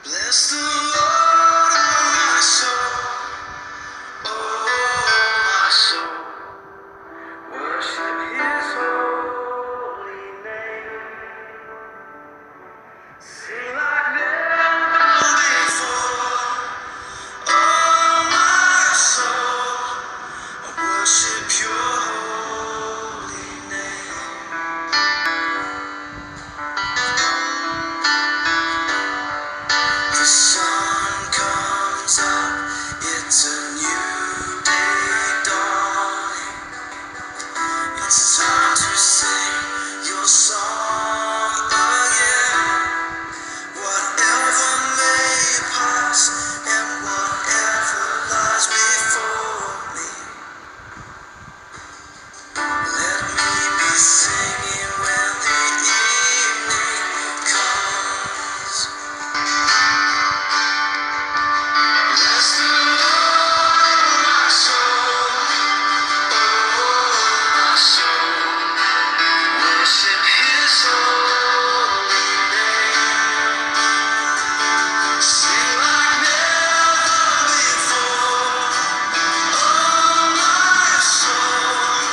Bless the Lord, oh my soul, oh my soul. Worship His holy name. Sing like never before, oh my soul. Worship Your holy name. The sun comes up, it's a new day dawning. It's time to sing Your song again. Whatever may pass and whatever lies before me, let me be singing when the evening comes. Bless the Lord, my soul, oh my soul. Worship His holy name. Sing like never before, oh my soul.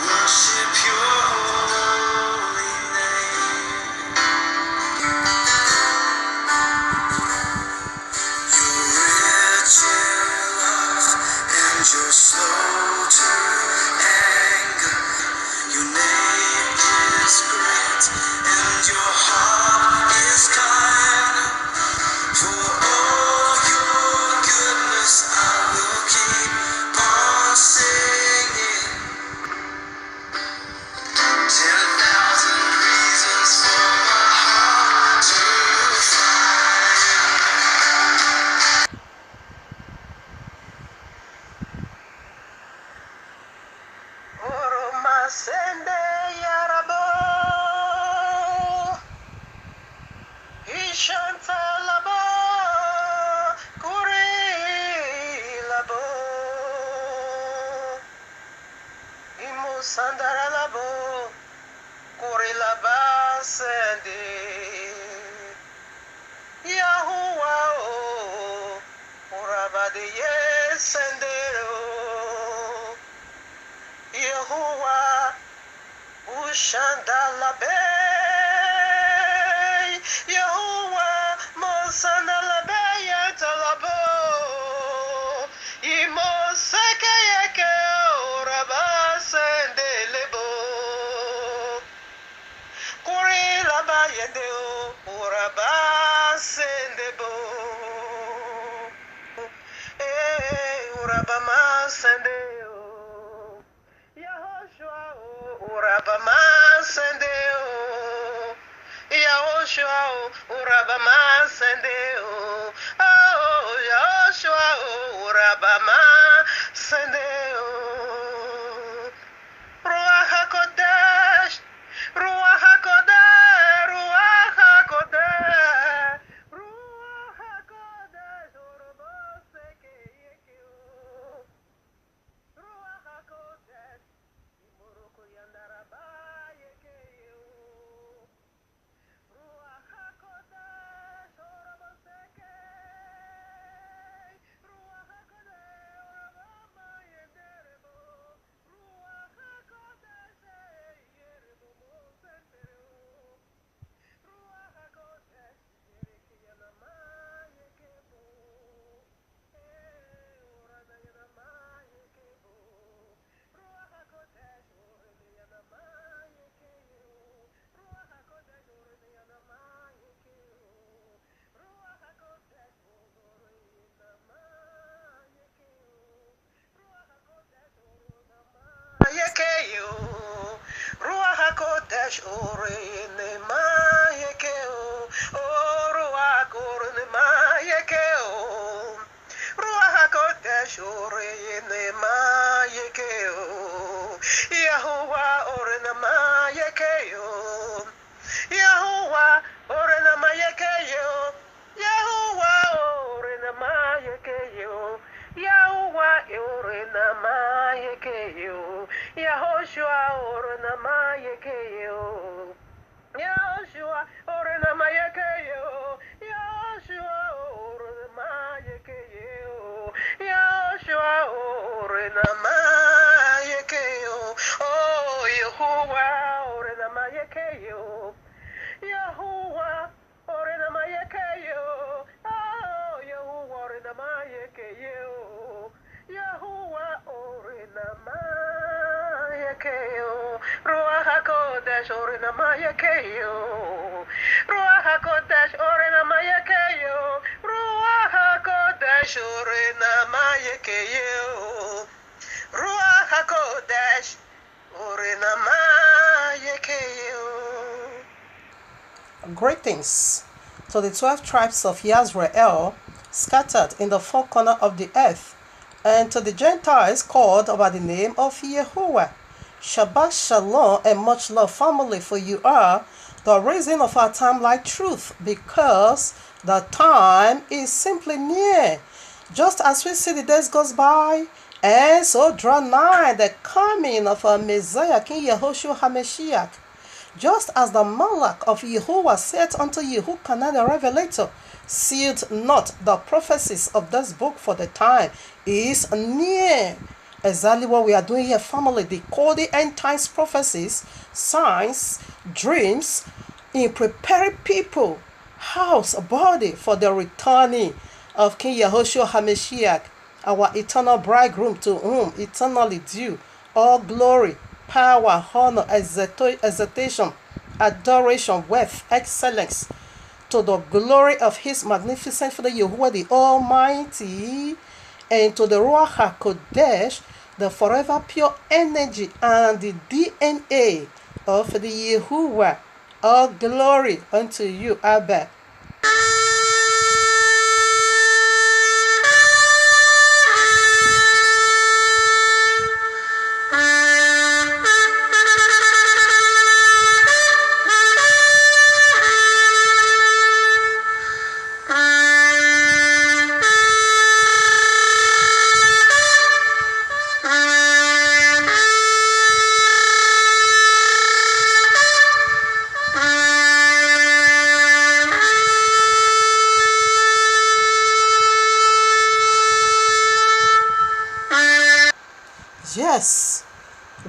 Worship Your holy name. You're rich in love and You're slow to anger. Your name is great and Your heart is kind. For all Your goodness I will keep on singing. 10,000 reasons for my heart to find. Oroma sende yarabo, ishanta labo, kuri labo, imusandara labo, kuri laba sende. Yahuwah oh, urabade yesendero. Yahuwah Ushandalabe, Yahuwah Mosandalabe Yatalabo, Imoseke Yeke Urabasendelebo, Kuri Labayendeo Urabasendebo, Urabamasendeo. Yahushua, Urabama Sendeo. Yahushua, Urabama Sendeo. Oh, Yahushua, Urabama Sendeo. Ruach HaKodesh, Ruach HaKodesh, Ruach HaKodesh, Ruach HaKodesh, Uraboseke Yekio. Ruach HaKodesh, Imoroko Yandaraba Yekeo. Ruach HaKodesh, Oraboseke. Ruach HaKodesh, Orabama Yenderebo. Ruach HaKodesh, Yerebo Mosentereo. Ruach HaKodesh, Yereke Yanama Yekebo. Orana Yanama Yekebo. Ruach HaKodesh, Orene Yanama Yekeo. Ruach HaKodesh, Orene Yanama Yekeo. Ruach HaKodesh, Orene Yanama Yekeo. Ruach HaKodesh, Orene Yekeo. Ruach HaKodesh, Orene Yekeo. Oh, Ruach Orene Yekeo. Ruach HaKodesh, Orene Yekeo. Yahuwah, Orene Yekeo. Yahuwah, Orene Yekeo. Yahuwah, Orene Yekeo. Yahuwah, Orene Yekeo. Yahushua, Orene Yekeo. Yahushua, Orene Yekeo. Yahushua, HaKodesh Orena Mayakeyo. Ruach HaKodesh Orena Mayakeyo. Ruach HaKodesh Orena Mayakeyo. Ruach HaKodesh Orena Mayakeyo. Greetings to the 12 tribes of Yisrael scattered in the four corners of the earth, and to the Gentiles called by the name of Yahuwah. Shabbat Shalom and much love, family, for you are the reason of our time like truth, because the time is simply near. Just as we see the days goes by, and so draw nigh the coming of our Messiah, King Yahushua HaMashiach. Just as the Malach of Yahuwah said unto Yehukanan the Revelator, sealed not the prophecies of this book, for the time is near. Exactly what we are doing here, family, decoding end times prophecies, signs, dreams, in preparing people, house, body for the returning of King Yahushua HaMashiach, our eternal bridegroom, to whom eternally due all glory, power, honor, exaltation, adoration, wealth, excellence, to the glory of his magnificent Father Yahuwah the Almighty, and to the Ruach HaKodesh, the forever pure energy and the DNA of the Yahuwah. All glory unto you, Abba. Yes,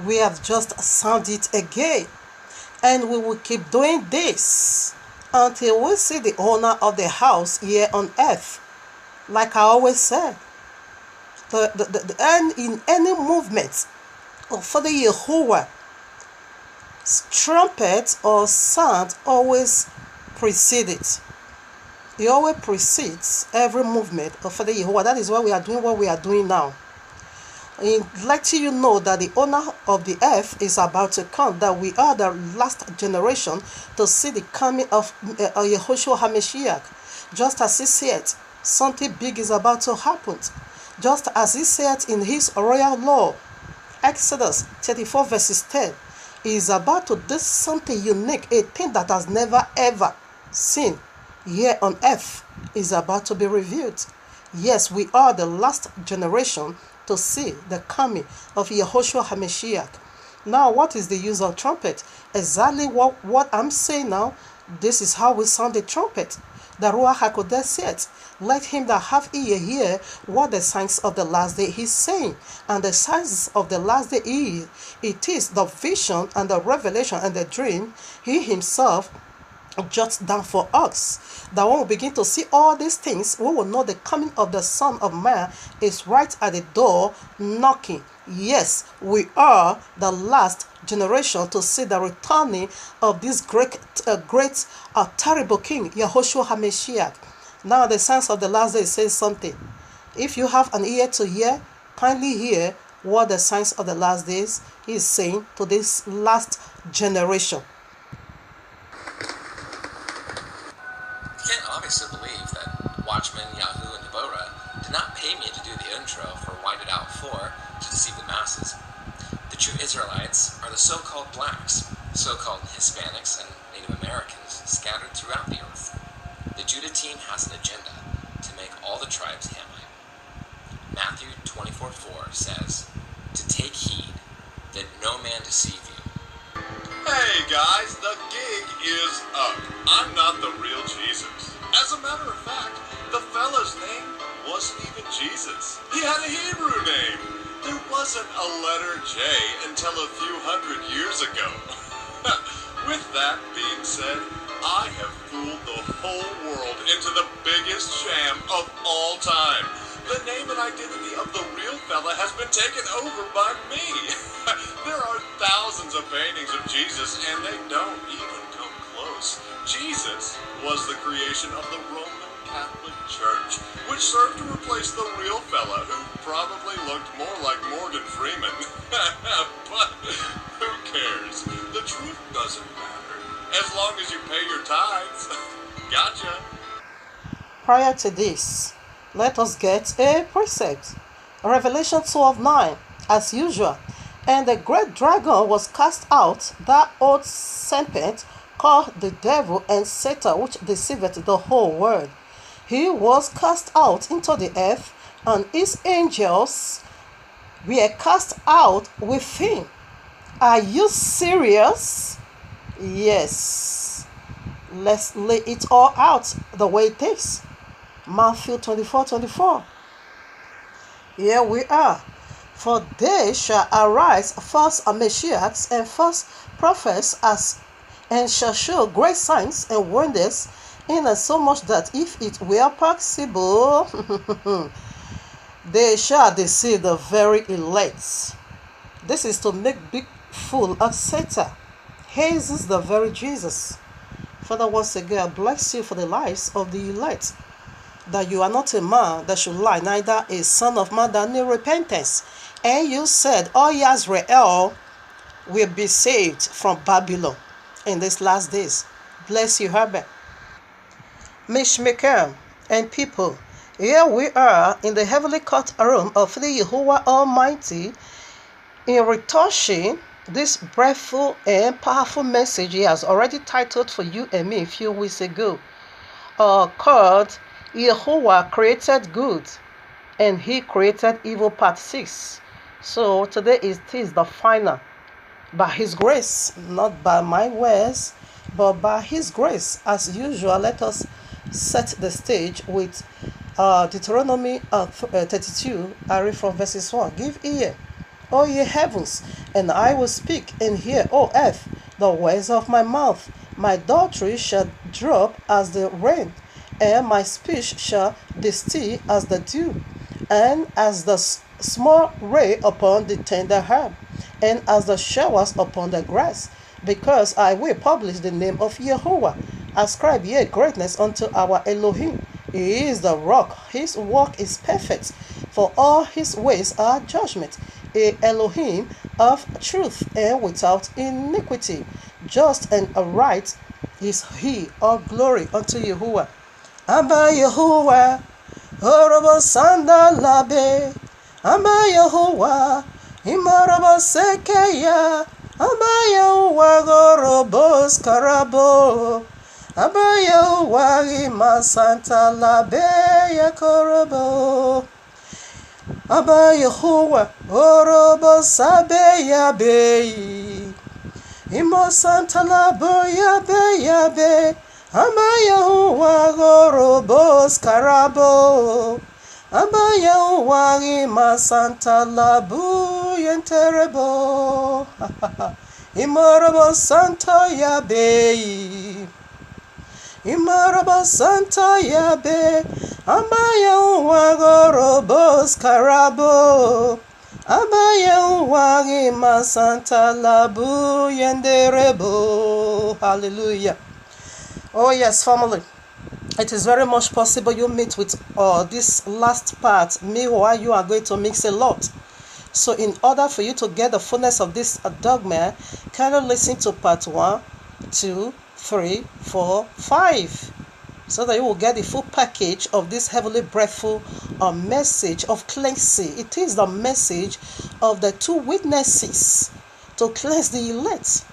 we have just sounded it again, and we will keep doing this until we see the owner of the house here on earth. Like I always said, and in any movement of Father Yahuwah, trumpet or sound always precedes it. It always precedes every movement of Father Yahuwah. That is why we are doing what we are doing now. In letting you know that the owner of the earth is about to come, that we are the last generation to see the coming of Yahushua HaMashiach. Just as he said, something big is about to happen. Just as he said in his royal law, Exodus 34 verses 10, he is about to do something unique, a thing that has never ever seen here on earth is about to be revealed. Yes, we are the last generation to see the coming of Yahushua HaMashiach. Now, what is the use of trumpet? Exactly what I'm saying now. This is how we sound the trumpet. The Ruach HaKodesh said, let him that have ear hear what the signs of the last day is saying. And the signs of the last day is, it is the vision and the revelation and the dream he himself jots down for us. That when we begin to see all these things, we will know the coming of the Son of Man is right at the door knocking. Yes, we are the last generation to see the returning of this great, terrible King, Yahushua HaMashiach. Now the signs of the last day says something. If you have an ear to hear, kindly hear what the signs of the last days is saying to this last generation. You can't obviously believe that Watchman, Yahoo, and Deborah did not pay me to do the intro for White It Out 4 to deceive the masses. The true Israelites are the so-called blacks, so-called Hispanics, and Native Americans scattered throughout the earth. The Judah team has an agenda to make all the tribes Hamite. Matthew 24:4 says, to take heed that no man deceive you. Hey guys, the gig is up. I'm not the real Jesus. As a matter of fact, the fella's name wasn't even Jesus. He had a Hebrew name. There wasn't a letter J until a few hundred years ago. With that being said, I have fooled the whole world into the biggest sham of all time. The name it identity of the real fella has been taken over by me. There are thousands of paintings of Jesus, and they don't even come close. Jesus was the creation of the Roman Catholic Church, which served to replace the real fella, who probably looked more like Morgan Freeman. But who cares? The truth doesn't matter, as long as you pay your tithes. Gotcha. Prior to this, let us get a precept. Revelation 12:9, as usual. And the great dragon was cast out, that old serpent called the devil and Satan, which deceiveth the whole world. He was cast out into the earth, and his angels were cast out with him. Are you serious? Yes. Let's lay it all out the way it is. Matthew 24:24. Here we are. For they shall arise false Messiahs and false prophets, and shall show great signs and wonders, insomuch that if it were possible, they shall deceive the very elect. This is to make big fool of Satan. His is the very Jesus. Father, once again, I bless you for the lives of the elect, that you are not a man that should lie, neither a son of man that need repentance. And you said, all Israel will be saved from Babylon in these last days. Bless you, Herbert. Mishmaker and people, here we are in the heavenly courtroom of the Yahuwah Almighty, in retouching this breathful and powerful message he has already titled for you and me a few weeks ago, called Yahuwah Created Good and He Created Evil, Part 6. So today is the final. By His grace, not by my words, but by His grace. As usual, let us set the stage with Deuteronomy 32. I read from verses 1. Give ear, O ye heavens, and I will speak, and hear, O earth, the words of my mouth. My doctrine shall drop as the rain, and my speech shall distill as the dew, and as the small ray upon the tender herb, and as the showers upon the grass, because I will publish the name of Yahuwah. Ascribe ye greatness unto our Elohim. He is the rock, his work is perfect, for all his ways are judgment. A Elohim of truth and without iniquity. Just and upright is he. All glory unto Yahuwah. Abba Yahuwah, Orobo Sanda Labe. Abba Yahuwah, Imorobo Sekeya. Abba Yahuwah, Gorobo Skarabo. Abba Yahuwah, Ima Santa Labe Yakorobo. Abba Yahuwah, Orobo Sabe Yabe. Imo Santa Labo Yabe Yabe. Abba Yahuwah, Orobo Skarabo. Abba Yahuwah, Ima Santa Labu Yenterebo. Imorobo Santa Yabe. Imaraba Santa Yabe, Amaya Wagorobo Scarabo, Amaya Wagima Santa Labu Yenderebo. Hallelujah. Oh, yes, family. It is very much possible you meet with this last part. Meanwhile, you are going to mix a lot. So, in order for you to get the fullness of this dogma, kind of listen to part 1, 2, 3, 4, 5, so that you will get the full package of this heavenly breathful message of cleansing. It is the message of the two witnesses to cleanse the elect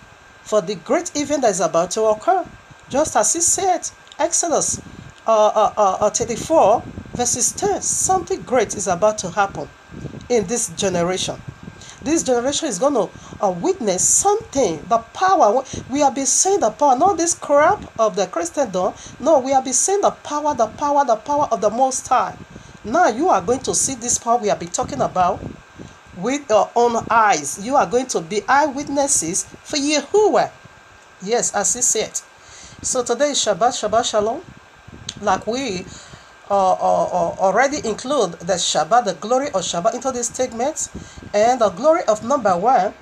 for the great event that is about to occur. Just as he said, Exodus 34 verses 10, something great is about to happen in this generation. This generation is going to witness something, the power. We have been saying the power, not this crap of the Christendom. No, we have been saying the power of the Most High. Now you are going to see this power we have been talking about with your own eyes. You are going to be eyewitnesses for Yahuwah. Yes, as he said. So today is Shabbat Shalom. Like we already include the Shabbat, the glory of Shabbat into this statement, and the glory of number 1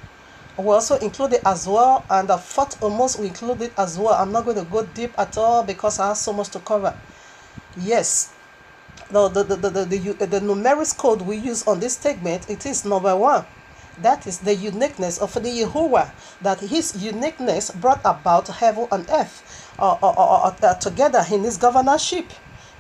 we also include it as well, and the fourth almost we include it as well. I'm not going to go deep at all because I have so much to cover. Yes, the numeric code we use on this statement, it is number 1. That is the uniqueness of the Yahuwah, that his uniqueness brought about heaven and earth together in his governorship.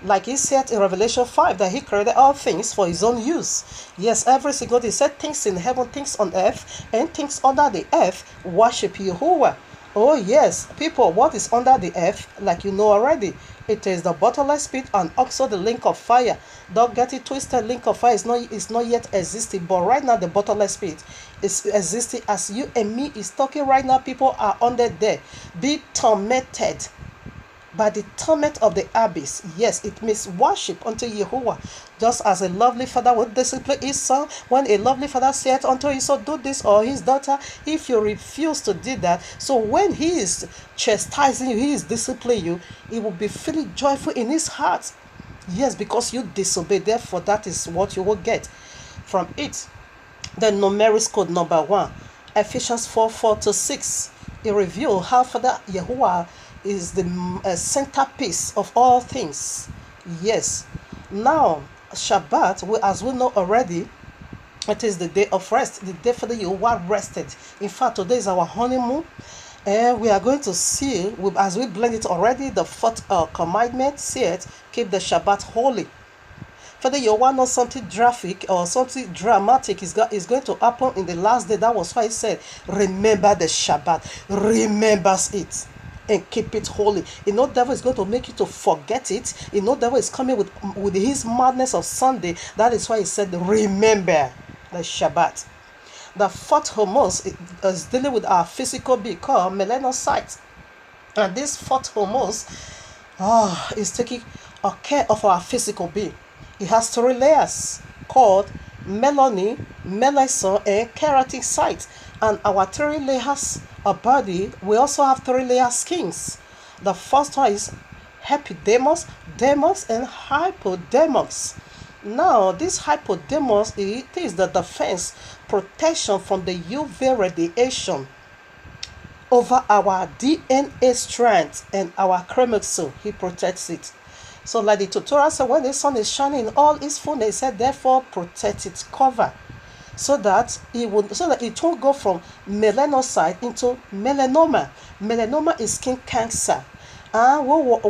Like he said in Revelation 5, that he created all things for his own use. Yes, every single day he said things in heaven, things on earth, and things under the earth worship Yahuwah. Oh yes, people, what is under the earth, like you know already, it is the bottomless pit and also the lake of fire. Don't get it twisted, lake of fire is not yet existing, but right now the bottomless pit is existing as you and me is talking right now. People are under there, be tormented by the torment of the abyss. Yes, it means worship unto Yahuwah. Just as a lovely father would discipline his son, when a lovely father said unto his son, do this, or his daughter, if you refuse to do that, so when he is chastising you, he is disciplining you, he will be feeling joyful in his heart. Yes, because you disobey. Therefore, that is what you will get from it. The numeric code number 1, Ephesians 4:4-6. It reveals how Father Yahuwah is the centerpiece of all things. Yes. Now, Shabbat, as we know already, it is the day of rest. The day for the Yahuwah rested. In fact, today is our honeymoon. And we are going to see, as we blend it already, the fourth commandment said, keep the Shabbat holy. Father Yahuwah knows something graphic or something dramatic is going to happen in the last day. That was why he said, remember the Shabbat. Remembers it. And keep it holy. You know, devil is going to make you to forget it. You know, devil is coming with his madness of Sunday. That is why he said, remember the Shabbat. The fourth hormone is dealing with our physical being called melanocytes. And this fourth hormone is taking care of our physical being. It has 3 layers called melanin, melasma, and keratinocytes. And our 3 layers of body, we also have 3 layer skins. The first one is epidermis, dermis, and hypodermis. Now, this hypodermis, it is the defense protection from the UV radiation over our DNA strand and our chromosome. He protects it. So like the tutorial said, when the sun is shining in all its fullness, it said, therefore protect it, cover, so that it won't go from melanocyte into melanoma. Melanoma is skin cancer. And when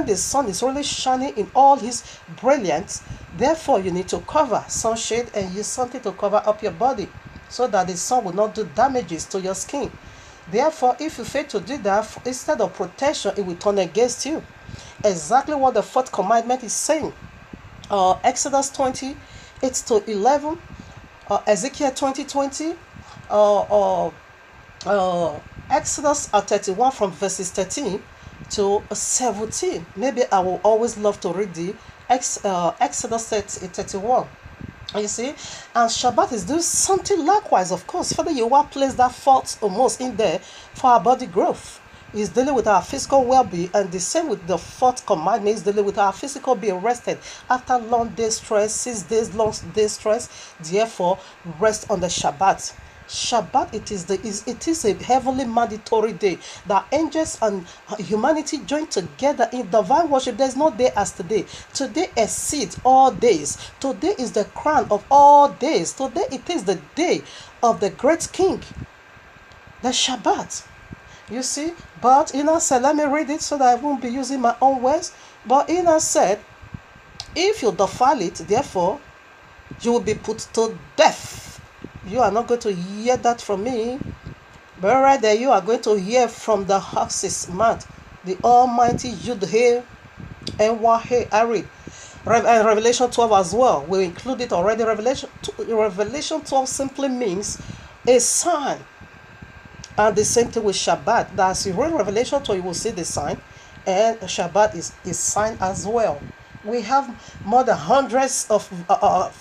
the sun is really shining in all its brilliance, therefore you need to cover sunshade and use something to cover up your body so that the sun will not do damages to your skin. Therefore, if you fail to do that, instead of protection, it will turn against you. Exactly what the fourth commandment is saying. Exodus 20:8-11, Ezekiel 20:20, Exodus 31 from verses 13 to 17. Maybe I will always love to read the Exodus 31. You see, and Shabbat is doing something likewise, of course. Father Yahuwah placed that fourth almost in there for our body growth. He's dealing with our physical well-being, and the same with the fourth commandment is dealing with our physical being rested after long day stress, 6 days long day stress. Therefore, rest on the Shabbat. Shabbat, it is a heavenly mandatory day that angels and humanity join together in divine worship. There is no day as today. Today exceeds all days. Today is the crown of all days. Today it is the day of the great King, the Shabbat. You see, but Enoch said, let me read it so that I won't be using my own words. But Enoch said, if you defile it, therefore, you will be put to death. You are not going to hear that from me, but right there you are going to hear from the horse's mouth, the Almighty Yud-Heh and Wah-Heh. I read Revelation 12 as well. We include it already. Revelation 12 simply means a sign. And the same thing with Shabbat. That as you read Revelation 12, you will see the sign. And Shabbat is sign as well. We have more than hundreds of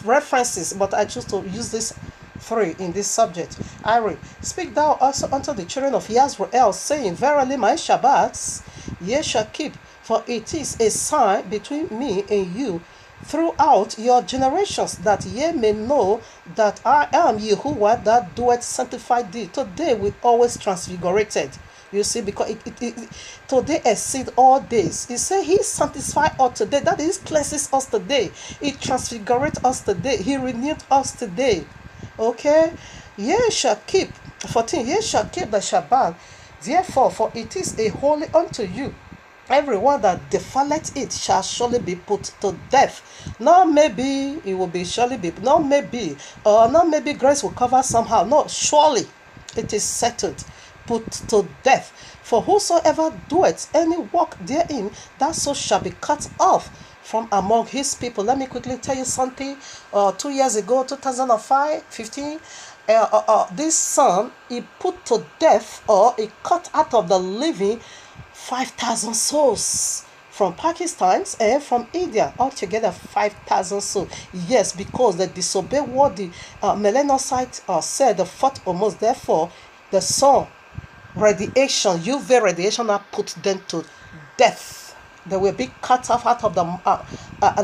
references, but I choose to use this 3 in this subject. I read, speak thou also unto the children of Israel, saying, verily my Shabbats ye shall keep, For it is a sign between me and you throughout your generations, that ye may know that I am Yahuwah that doeth sanctify thee. Today we always transfigurated. You see, because today exceed all days. He said he sanctified us today. That is, cleanses us today. He transfigurates us today. He renewed us today. Okay? Ye shall keep, 14, ye shall keep the Shabbat. Therefore, for it is a holy unto you. Everyone that defileth it shall surely be put to death. Not maybe it will be surely be, not maybe, or not maybe grace will cover somehow. No, surely it is settled, put to death. For whosoever doeth any work therein, that so shall be cut off from among his people. Let me quickly tell you something. 2 years ago, 2005, 15, this son, he put to death, or he cut out of the living 5,000 souls from Pakistan and from India, altogether 5,000 souls. Yes, because they disobey what the Melanocite said, the fourth almost. Therefore, the sun radiation, UV radiation, are put them to death. They will be cut off out of the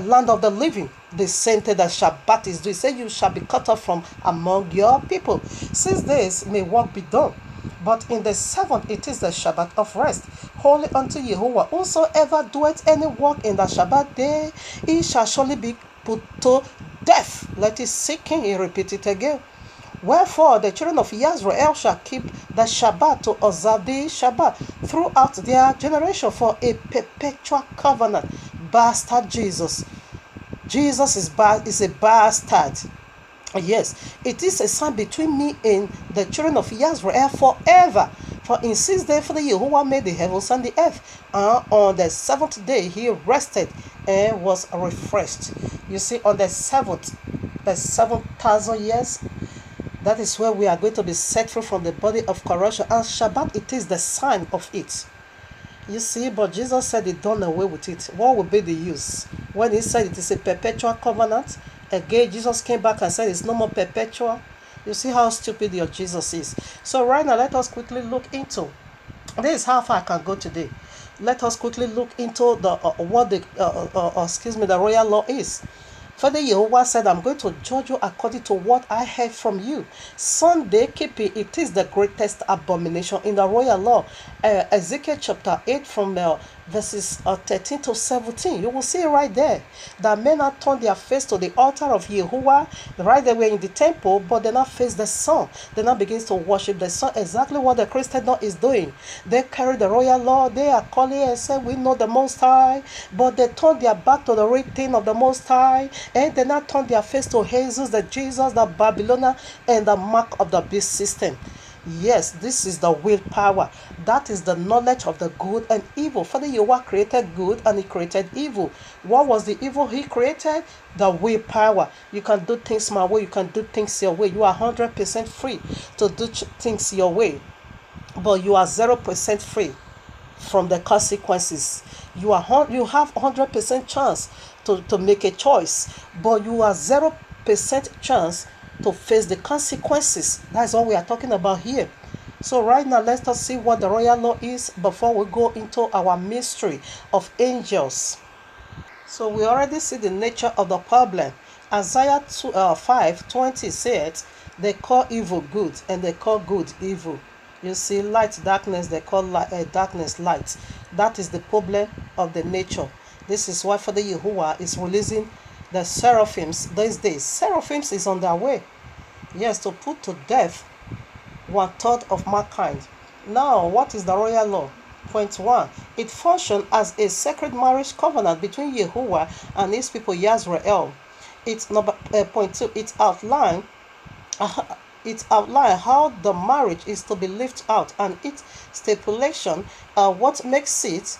land of the living. The same thing that Shabbat is doing. Say, you shall be cut off from among your people. 6 days may work be done, but in the seventh it is the Shabbat of rest, holy unto Yahuwah. Whosoever doeth any work in the Shabbat day, he shall surely be put to death. Let it sink in. He repeat it again. Wherefore the children of Israel shall keep the Shabbat, to observe the Shabbat throughout their generation, for a perpetual covenant. Bastard Jesus. Jesus is a bastard. Yes, it is a sign between me and the children of Israel forever. For in 6 days the Yahuwah made the heavens and the earth, and on the seventh day he rested and was refreshed. You see, on the 7,000 years, that is where we are going to be set free from the body of corruption. And Shabbat, it is the sign of it. You see, but Jesus said he done away with it. What would be the use? When he said it is a perpetual covenant, again, Jesus came back and said it's no more perpetual. You see how stupid your Jesus is. So right now, let us quickly look into, this is how far I can go today. Let us quickly look into the the royal law is. Father Yahuwah said, I'm going to judge you according to what I heard from you. Sunday keeping, it is the greatest abomination in the royal law. Ezekiel chapter 8 from verses 13 to 17. You will see right there that men have turned their face to the altar of Yahuwah. Right, they were in the temple, but they now face the sun. They now begin to worship the sun. Exactly what the Christian law is doing. They carry the royal law. They are calling and say, we know the Most High, but they turn their back to the real thing of the Most High, and they now turn their face to Jesus, the Jesus, the Babylon, and the mark of the beast system. Yes, this is the willpower. That is the knowledge of the good and evil. Father Yahuwah created good and he created evil. What was the evil he created? The willpower. You can do things my way. You can do things your way. You are 100% free to do things your way. But you are 0% free from the consequences. You have 100% chance to make a choice. But you are 0% chance to face the consequences. That's what we are talking about here. So right now, let us see what the royal law is before we go into our mystery of angels. So we already see the nature of the problem. Isaiah 5:20 said, they call evil good and they call good evil. You see, light, darkness, they call darkness light. That is the problem of the nature. This is why Father Yahuwah is releasing the seraphims these days. Seraphims is on their way. Yes, to put to death 1/3 of mankind. Now, what is the royal law? Point 1. It functions as a sacred marriage covenant between Yahuwah and his people Israel. It's point 2. It outlines how the marriage is to be lived out, and its stipulation what makes it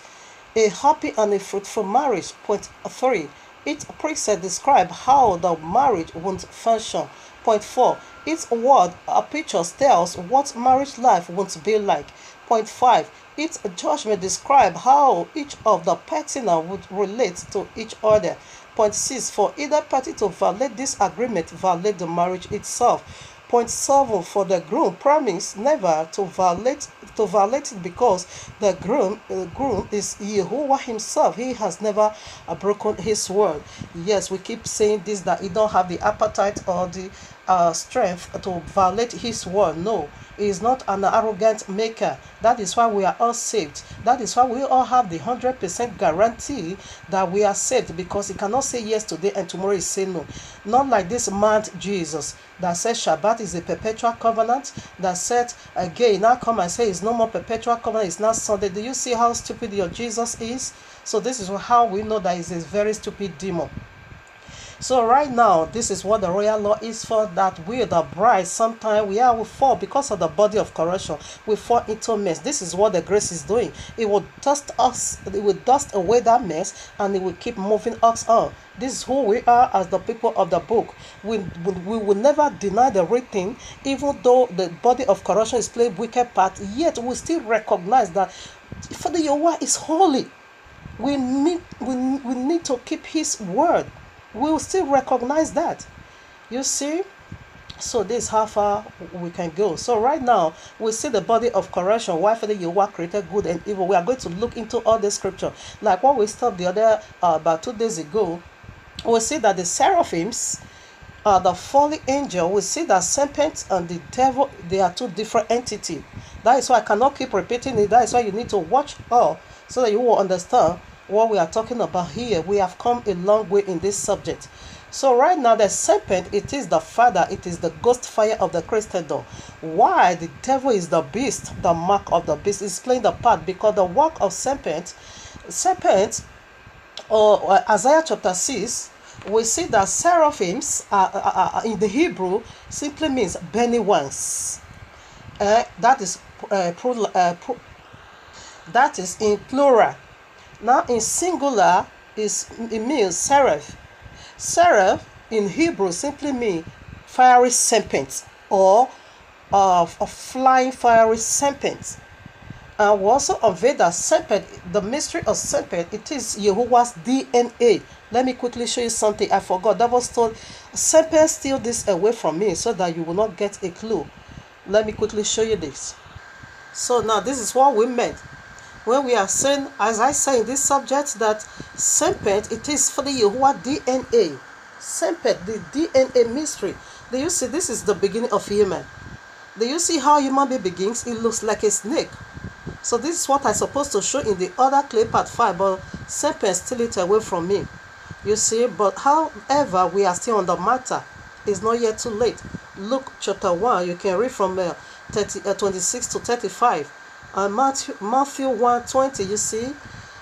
a happy and a fruitful marriage. Point 3. Its precept describe how the marriage won't function. Point 4. Its word pictures tells what marriage life won't be like. Point 5. Its judgment describe how each of the partner would relate to each other. Point 6. For either party to violate this agreement, violate the marriage itself. Point 7, for the groom promised never to violate it, because the groom is Yahuwah himself. He has never broken his word. Yes, we keep saying this, that he don't have the appetite or the strength to violate his word. No, he is not an arrogant maker. That is why we are all saved. That is why we all have the 100% guarantee that we are saved, because he cannot say yes today and tomorrow he say no. Not like this man Jesus that said Shabbat is a perpetual covenant, that said again, now come and say it's no more perpetual covenant, it's not Sunday. Do you see how stupid your Jesus is? So this is how we know that he's a very stupid demon. So right now, this is what the royal law is for, that we, the bride, sometimes we fall because of the body of corruption. We fall into mess. This is what the grace is doing. It will dust us, it will dust away that mess, and it will keep moving us on. This is who we are as the people of the book. We will never deny the right thing, even though the body of corruption is playing wicked part, yet we still recognize that for the Yahuwah is holy. We need to keep his word. We will still recognize that. You see? So this is how far we can go. So right now, we see the body of corruption. Why for the Yahuwah created good and evil. We are going to look into all the scripture. Like what we stopped the other, about 2 days ago. We see that the seraphims, the fallen angel, we see that serpent and the devil, they are two different entities. That is why I cannot keep repeating it. That is why you need to watch all, so that you will understand what we are talking about here. We have come a long way in this subject. So right now, the serpent, it is the father, it is the ghost fire of the Christendom. Why? The devil is the beast, the mark of the beast is playing the part, because the work of serpent, or Isaiah chapter 6, we see that seraphims in the Hebrew simply means burning ones. That is in plural. Now in singular it means seraph. Seraph in Hebrew simply means fiery serpent, or a flying fiery serpent. And we also unveil that serpent, the mystery of serpent, it is Yahuwah's DNA. Let me quickly show you something I forgot. Devil stole serpent, steal this away from me so that you will not get a clue. Let me quickly show you this. So now this is what we meant when we are saying, as I say in this subject, that serpent, it is for the Yahuwah DNA. Serpent, the DNA mystery. Do you see, this is the beginning of human. Do you see how human being begins? It looks like a snake. So this is what I'm supposed to show in the other clay part 5, but serpent steal it away from me. You see, but however, we are still on the matter. It's not yet too late. Luke chapter 1, you can read from 26 to 35. Matthew 1:20, you see,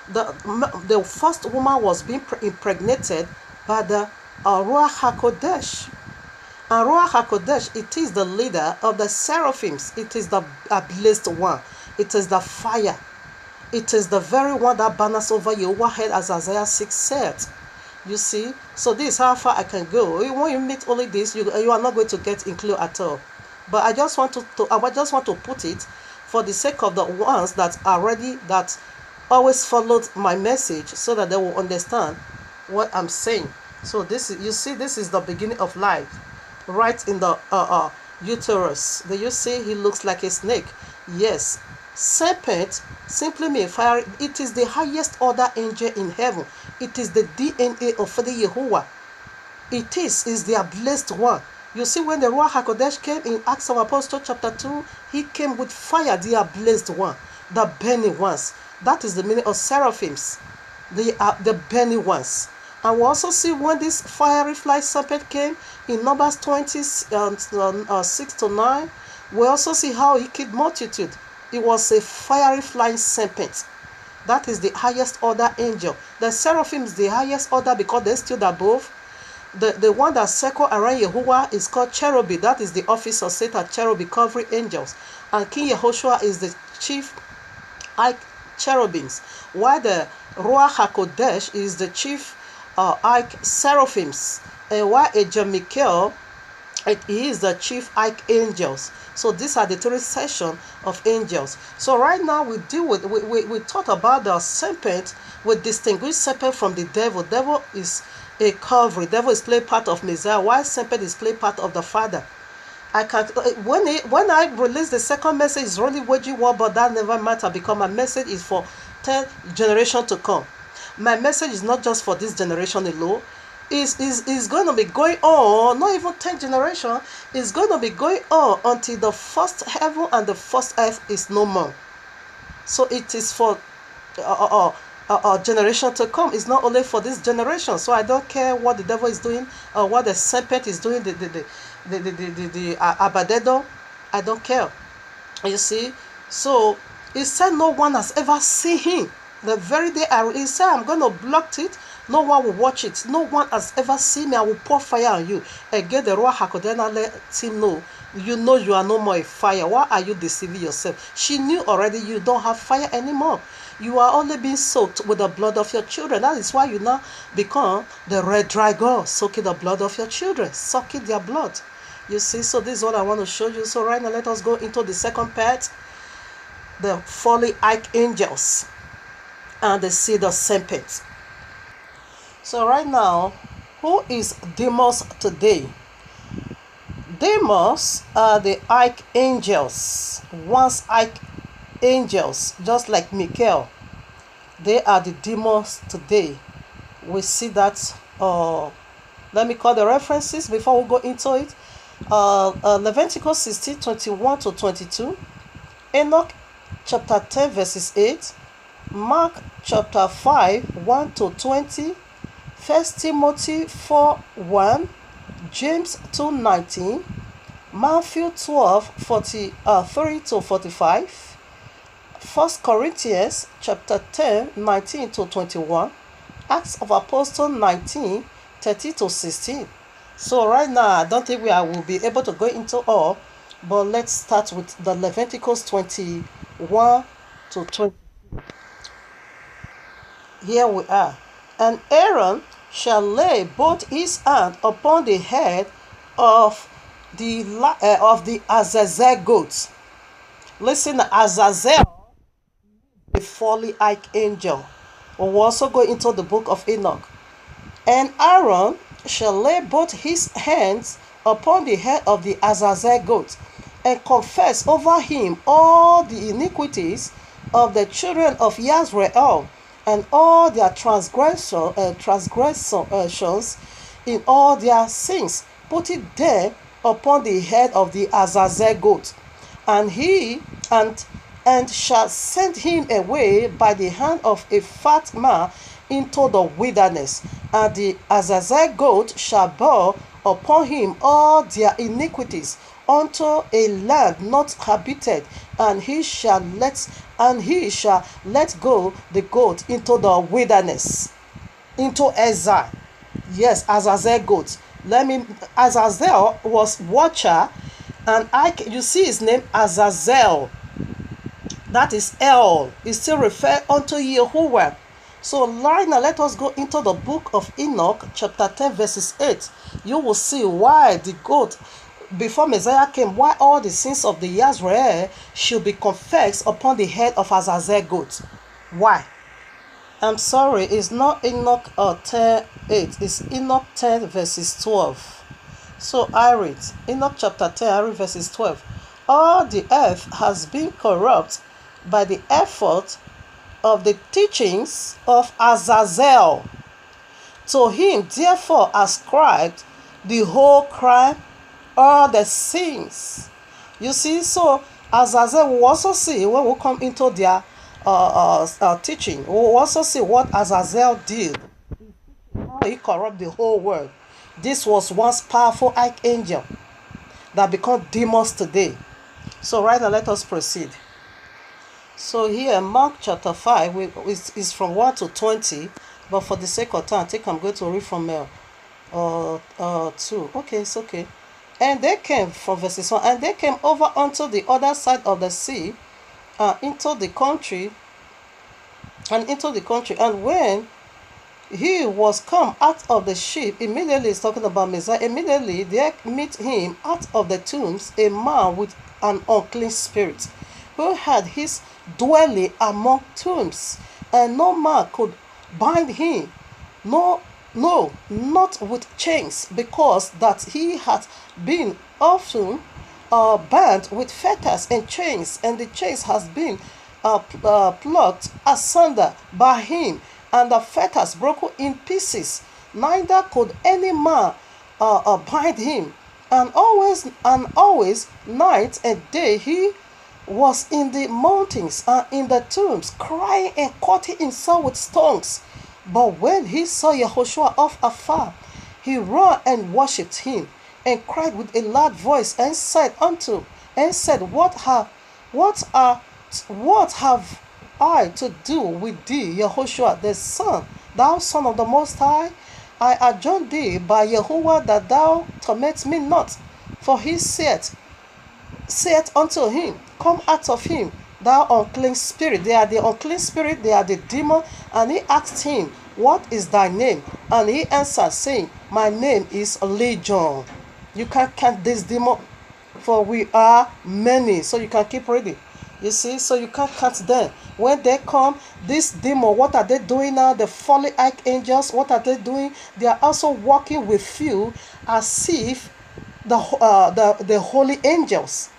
the first woman was being impregnated by the Ruach HaKodesh. And Ruach HaKodesh, it is the leader of the seraphims. It is the blessed one. It is the fire. It is the very one that burns over Yahuwah's head, as Isaiah 6 said. You see? So this is how far I can go. When you meet only this, you are not going to get in clue at all. But I just want to put it for the sake of the ones that are ready, that always followed my message, so that they will understand what I'm saying. So this is, you see, this is the beginning of life, right in the uterus. Do you see? He looks like a snake. Yes. Serpent simply means fire. It is the highest order angel in heaven. It is the DNA of the Yahuwah. It is their blessed one. You see, when the Ruach HaKodesh came in Acts of Apostles chapter 2, he came with fire, their blessed one, the burning ones. That is the meaning of seraphims. They are the burning ones. And we also see when this fiery fly serpent came in Numbers 6 to 9, we also see how he killed multitude. It was a fiery flying serpent. That is the highest order angel. The seraphim is the highest order because they stood above. The one that circle around Yahuwah is called cherubim. That is the office of Satan, cherubim covering angels. And King Yehoshua is the chief cherubims, while the Ruach HaKodesh is the chief seraphims. And while Angel Michael, it is the chief archangels. So these are the three sections of angels. So right now we deal with, we thought about the serpent. We distinguish serpent from the devil. Devil is a covering. Devil is play part of Messiah, while serpent is play part of the Father. I can when I release the second message, is really waging war, but that never matter because my message is for 10 generations to come. My message is not just for this generation alone. Is going to be going on, not even 10 generations. It's going to be going on until the first heaven and the first earth is no more. So it is for generation to come. It's not only for this generation. So I don't care what the devil is doing or what the serpent is doing. The abadedo, I don't care. You see. So he said no one has ever seen him. The very day he said I'm going to block it. No one will watch it. No one has ever seen me. I will pour fire on you. Again, the Ruach HaKodesh let him know. You know you are no more a fire. Why are you deceiving yourself? She knew already you don't have fire anymore. You are only being soaked with the blood of your children. That is why you now become the red dry girl, soaking the blood of your children, sucking their blood. You see, so this is what I want to show you. So right now, let us go into the second part, the fallen archangels and the seed of serpents. So right now, who is demons today? Demons are the archangels, once archangels, just like Michael. They are the demons today. We see that. Let me call the references before we go into it. Leviticus 16, 21 to 22. Enoch chapter 10 verses 8. Mark chapter 5, 1 to 20. 1 Timothy 4:1, James 2:19, Matthew 12:43 to 45, 1 Corinthians chapter 10, 19 to 21, Acts of Apostles 19, 30 to 16. So right now, I don't think I will be able to go into all, but let's start with the Leviticus 21 to 20. Here we are. And Aaron shall lay both his hand upon the head of the Azazel goat. Listen, Azazel, the fallen archangel. We'll also go into the book of Enoch. And Aaron shall lay both his hands upon the head of the Azazel goat, and confess over him all the iniquities of the children of Israel, and all their transgressions in all their sins, put it there upon the head of the Azazel goat, and he and shall send him away by the hand of a fat man into the wilderness, and the Azazel goat shall bear upon him all their iniquities unto a land not habited, and he shall let go the goat into the wilderness, into exile. Yes, Azazel goat. Azazel was watcher, and you see his name Azazel. That is El. It still refer unto Yahuwah. So right now, let us go into the book of Enoch, chapter 10, verses 8. You will see why the goat, before Messiah came, why all the sins of the Israel should be confessed upon the head of Azazel goat. Why? I'm sorry, it's not Enoch 10, 8. It's Enoch 10, verses 12. So I read, Enoch chapter 10, I read verses 12. All the earth has been corrupt by the effort of the teachings of Azazel. To him therefore ascribed the whole crime, all the sins. You see, so Azazel will also see, when we come into their teaching, we will also see what Azazel did. How he corrupt the whole world. This was once powerful archangel that become demons today. So right now, let us proceed. So here, Mark chapter 5 is from 1 to 20, but for the sake of time, I think I'm going to read from 2. Okay, it's okay. And they came, from verses 1, and they came over unto the other side of the sea, into the country, and when he was come out of the ship, immediately, he's talking about Messiah, immediately there meet him out of the tombs a man with an unclean spirit, who had his dwelling among tombs, and no man could bind him, no, not with chains, because that he had been often bound with fetters and chains, and the chains has been plucked asunder by him, and the fetters broken in pieces. Neither could any man bind him. And always, night and day, he was in the mountains and in the tombs, crying and cutting himself with stones. But when he saw Yahushua of afar, he ran and worshipped him, and cried with a loud voice, and said, what have I to do with thee, Yahushua, thou son of the Most High? I adjure thee by Yahuwah that thou torment me not. For he saith unto him, Come out of him, thou unclean spirit. They are the unclean spirit, they are the demon. And he asked him, What is thy name? And he answered, saying, My name is Legion. You can't count this demon, for we are many. So you can keep reading. You see, so you can't count them. When they come, this demon, what are they doing now? The fallen archangels, what are they doing? They are also walking with you as if the holy angels.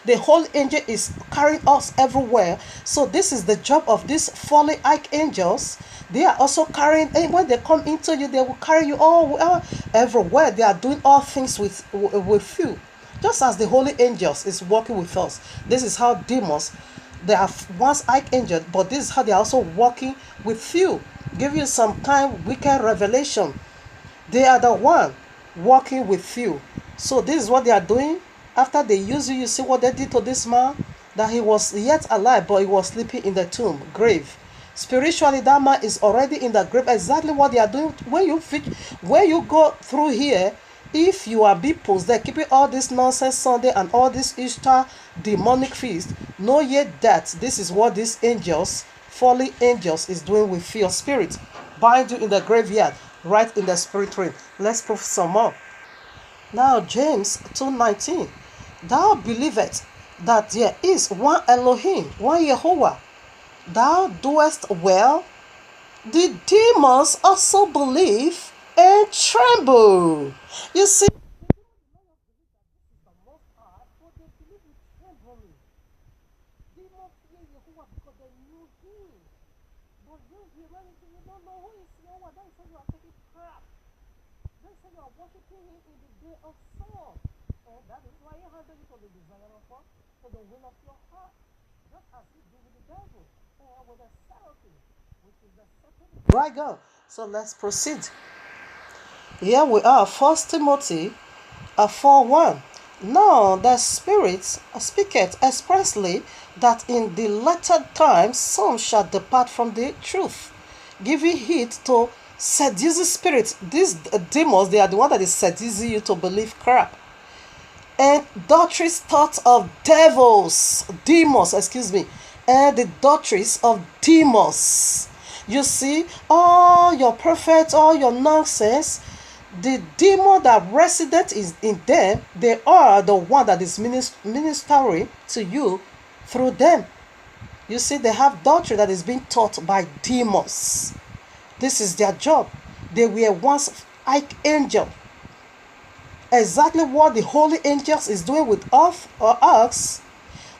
The holy angel is carrying us everywhere. So this is the job of these fallen archangels. They are also carrying, and when they come into you, they will carry you all everywhere. They are doing all things with you. Just as the holy angels is working with us. This is how demons, they are once archangels, but this is how they are also working with you. Give you some kind of wicked revelation. They are the one working with you. So this is what they are doing. After they use you, you see what they did to this man? That he was yet alive, but he was sleeping in the tomb, grave. Spiritually, that man is already in the grave. Exactly what they are doing. When you go through here, if you are being possessed, keeping all this nonsense Sunday and all this Easter demonic feast, know yet that this is what these angels, fallen angels, is doing with your spirit. Bind you in the graveyard, right in the spirit realm. Let's prove some more. Now, James 2:19. Thou believest that there is one Elohim, one Yahuwah. Thou doest well. The demons also believe and tremble. You see, right, go. So let's proceed. Here we are, 1 Timothy 4:1. Now the Spirit speaketh expressly that in the latter times some shall depart from the truth, giving heed to seducing spirits. These demons, they are the one that is seducing you to believe crap. And doctrines taught of demons, and the doctrines of demons. You see, all your prophets, all your nonsense, the demon that resident is in them, they are the one that is ministering to you through them. You see, they have doctrine that is being taught by demons. This is their job. They were once archangel. Exactly what the holy angels is doing with us.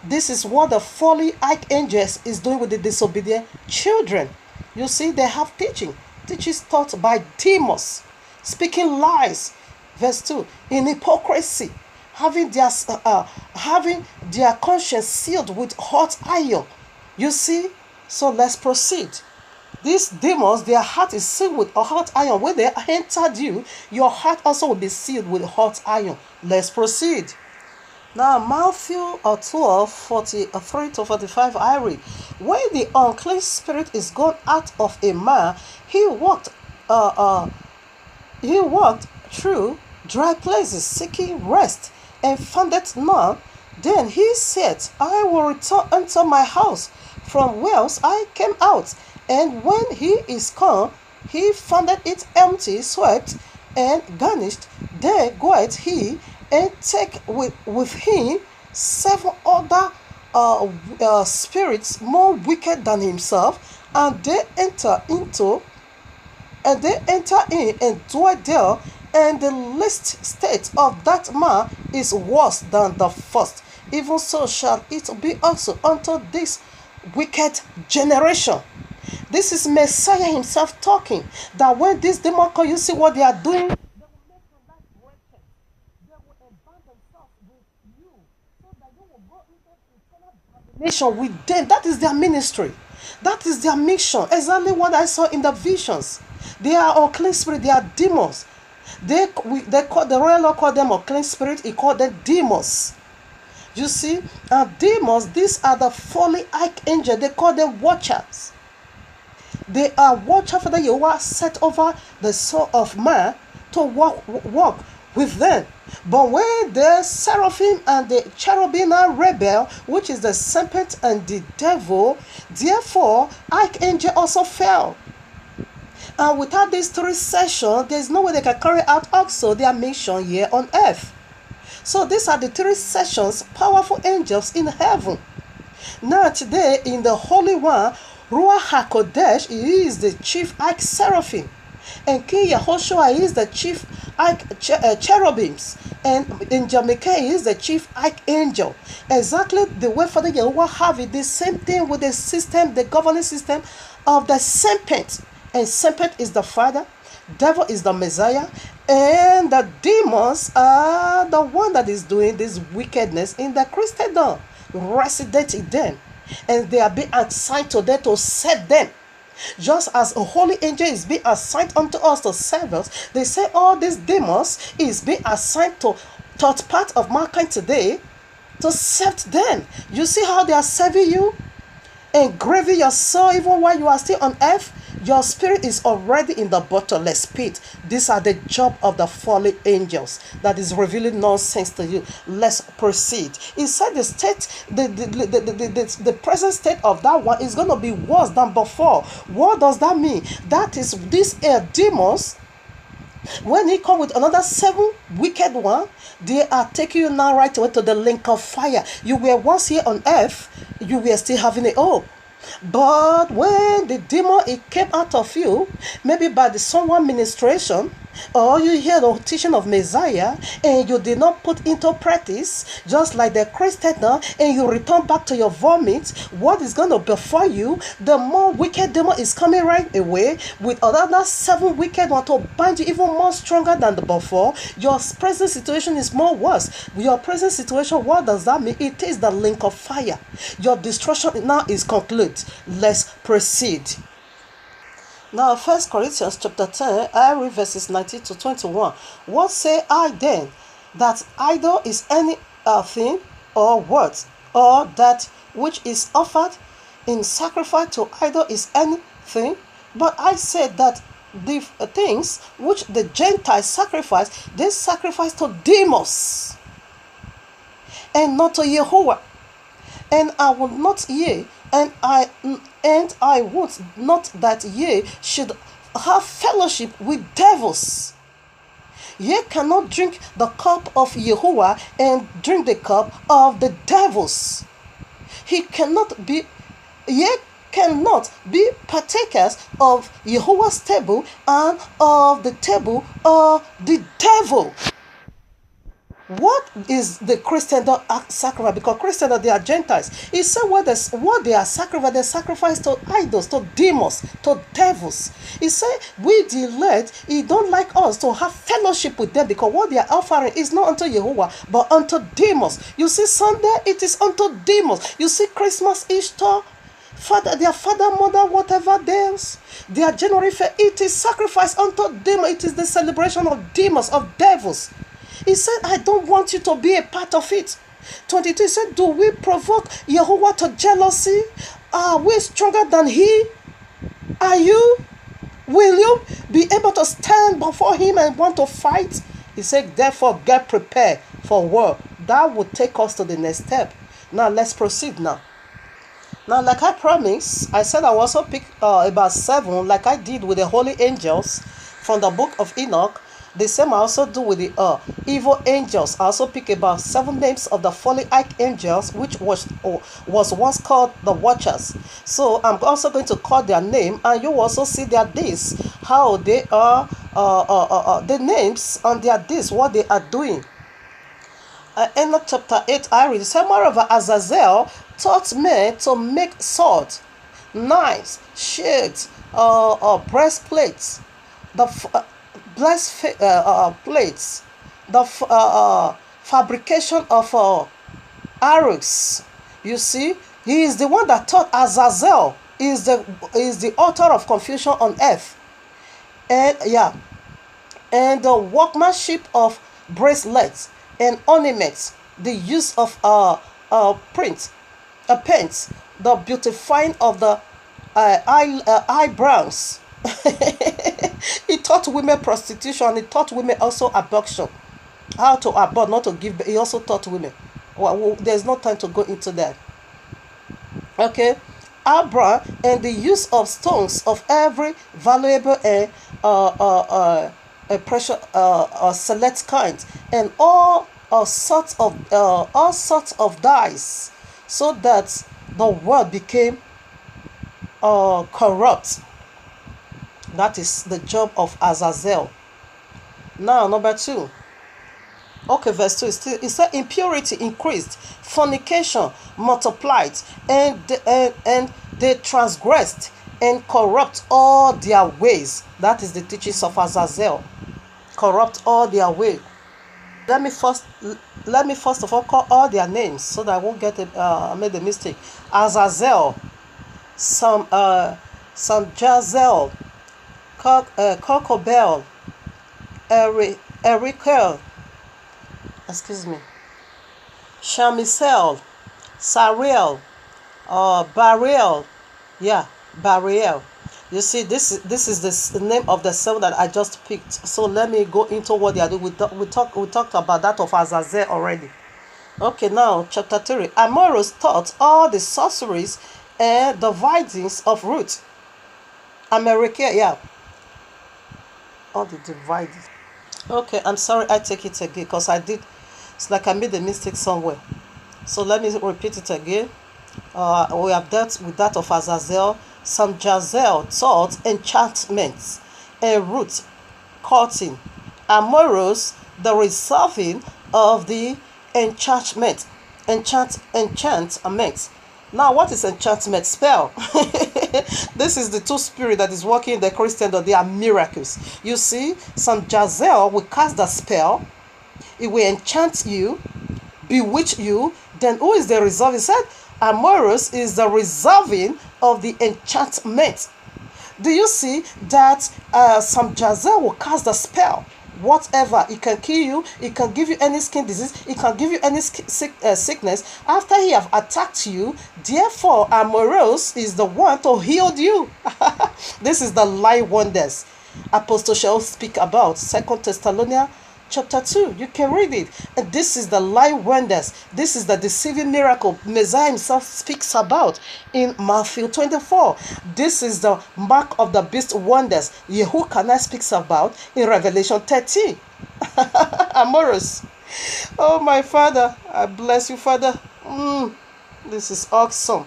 This is what the fallen archangels is doing with the disobedient children. You see, they have teachings taught by demons, speaking lies. Verse 2, in hypocrisy, having their conscience sealed with hot iron. You see, so let's proceed. These demons, their heart is sealed with a hot iron. When they entered you, your heart also will be sealed with hot iron. Let's proceed. Now, Matthew 12:43-45, I read, when the unclean spirit is gone out of a man, he walked through dry places, seeking rest, and found it none. Then he said, I will return unto my house, from whence I came out. And when he is come, he found it empty, swept, and garnished. Then goeth he and take with him 7 other spirits more wicked than himself, and they enter in and dwell there, and the least state of that man is worse than the first. Even so shall it be also unto this wicked generation. This is Messiah himself talking. That when this demon come, you see what they are doing. They will make your life wretched. They will embalm themselves with you, so that you will go into eternal damnation with them. That is their ministry. That is their mission. Exactly what I saw in the visions. They are unclean spirit. They are demons. The royal law called them unclean spirit. He called them demons. You see, and demons, these are the fallen archangel. They call them watchers. They are watchers for the Yahuwah set over the soul of man to walk with them. But when the seraphim and the cherubim are rebel, which is the serpent and the devil, therefore archangel also fell. And without these three sessions, there is no way they can carry out also their mission here on earth. So these are the three sessions, powerful angels in heaven. Now today in the Holy One, Ruach HaKodesh, he is the chief arch-seraphim. And King Yahushua is the chief cherubims. And Angel Michael is the chief archangel. Exactly the way Father Yahuwah have it, the same thing with the system, the governing system of the serpent. And serpent is the father, devil is the Messiah, and the demons are the one that is doing this wickedness in the Christendom, resident in them. And they are being assigned to them to serve them. Just as a holy angel is being assigned unto us to serve us, they say all these demons is being assigned to third part of mankind today to serve them. You see how they are serving you? Engraving your soul even while you are still on earth. Your spirit is already in the bottomless pit. These are the job of the fallen angels that is revealing nonsense to you. Let's proceed. He said the state, the present state of that one is going to be worse than before. What does that mean? That is these demons. When he come with another 7 wicked one, they are taking you now right away to the lake of fire. You were once here on earth, you were still having a hope. But when the demon it came out of you, maybe by the someone ministration, or you hear the teaching of Messiah and you did not put into practice, just like the Christian now, and you return back to your vomit, what is going to befall you? The more wicked demon is coming right away with another 7 wicked one to bind you even more stronger than the before. Your present situation is more worse. Your present situation, what does that mean? It is the lake of fire. Your destruction now is concluded. Let's proceed. Now, 1 Corinthians chapter 10, I read verses 19 to 21. What say I then? That idol is any thing or what? Or that which is offered in sacrifice to idol is anything? But I said that the things which the Gentiles sacrifice, they sacrifice to demons and not to Yahuwah. And I will not ye, and I would not that ye should have fellowship with devils. Ye cannot drink the cup of Yahuwah and drink the cup of the devils. Ye cannot be partakers of Yahuwah's table and of the table of the devil. What is the Christian sacrifice? Because Christian they are Gentiles. He said what they are sacrifice, they sacrifice to idols, to demons, to devils. He said we the elect, he don't like us to have fellowship with them because what they are offering is not unto Yahuwah but unto demons. You see Sunday, it is unto demons. You see Christmas, Easter, their father, mother, whatever theirs, their January fair, it is sacrifice unto demons. It is the celebration of demons, of devils. He said, I don't want you to be a part of it. 22, he said, do we provoke Yahuwah to jealousy? Are we stronger than he? Are you? Will you be able to stand before him and want to fight? He said, therefore, get prepared for war. That would take us to the next step. Now, let's proceed now. Now, like I promised, I said I will also pick about 7, like I did with the holy angels from the book of Enoch. The same I also do with the evil angels. I also pick about 7 names of the fallen archangels, which was once called the watchers. So I'm also going to call their name, and you also see their days, how they are the names on their deeds, what they are doing. Enoch chapter 8, I read, said, moreover, Azazel taught men to make sword, knives, shields, breastplates, the plates, the fabrication of arrows. You see, he is the one that taught. Azazel is the author of confusion on earth, and and the workmanship of bracelets and ornaments, the use of paints, the beautifying of the eyebrows. He taught women prostitution. He taught women also abduction, how to abort, not to give. He also taught women. Well, there's no time to go into that. Okay, Abra, and the use of stones of every valuable and precious select kind, and all sorts of dyes, so that the world became corrupt. That is the job of Azazel. Now, number 2. Okay, verse 2. It said impurity increased, fornication multiplied, and they transgressed and corrupt all their ways. That is the teachings of Azazel. Corrupt all their way. Let me first of all call all their names so that I won't made a mistake. Azazel, some Jazel, Kokobel, Erikel, Shamisel, Sariel, Bariel, Bariel. You see, this is the name of the cell that I just picked. So let me go into what they are doing. We talked about that of Azazel already. Okay, now chapter 3. Amoros taught all the sorceries and the dividings of root. America, all the dividings. Okay, I'm sorry, I take it again because it's like I made a mistake somewhere. So let me repeat it again. We have dealt with that of Azazel. Some Jazel taught enchantments and root cutting. Amoros, the resolving of the enchantment. Now, what is enchantment? Spell. This is the two spirit that is working in the Christendom. They are miracles. You see, some Jazel will cast the spell. It will enchant you, bewitch you. Then who is the resolving? He said, Amoros is the resolving of the enchantment. Do you see that some Jazel will cast the spell? Whatever, it can kill you, it can give you any skin disease, it can give you any sickness after he have attacked you. Therefore, Amoros is the one to heal you. This is the light wonders Apostle shall speak about. 2 Thessalonians chapter 2, you can read it. And this is the light wonders. This is the deceiving miracle Messiah himself speaks about in Matthew 24. This is the mark of the beast wonders Yahuwah speaks about in Revelation 13. Amoros. Oh, my Father, I bless you, Father. This is awesome.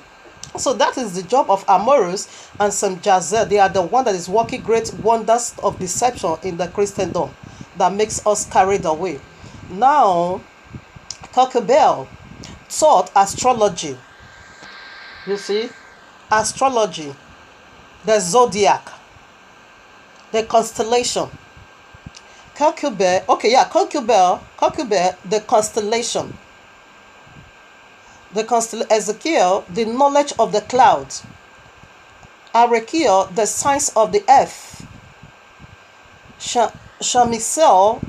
So that is the job of Amoros and some Jazel. They are the one that is working great wonders of deception in the Christendom that makes us carried away. Now, Kokobel taught astrology. You see, astrology, the zodiac, the constellation. Kokobel, the constellation. Ezekiel, the knowledge of the clouds. Arekiel, the signs of the earth. Shamisel,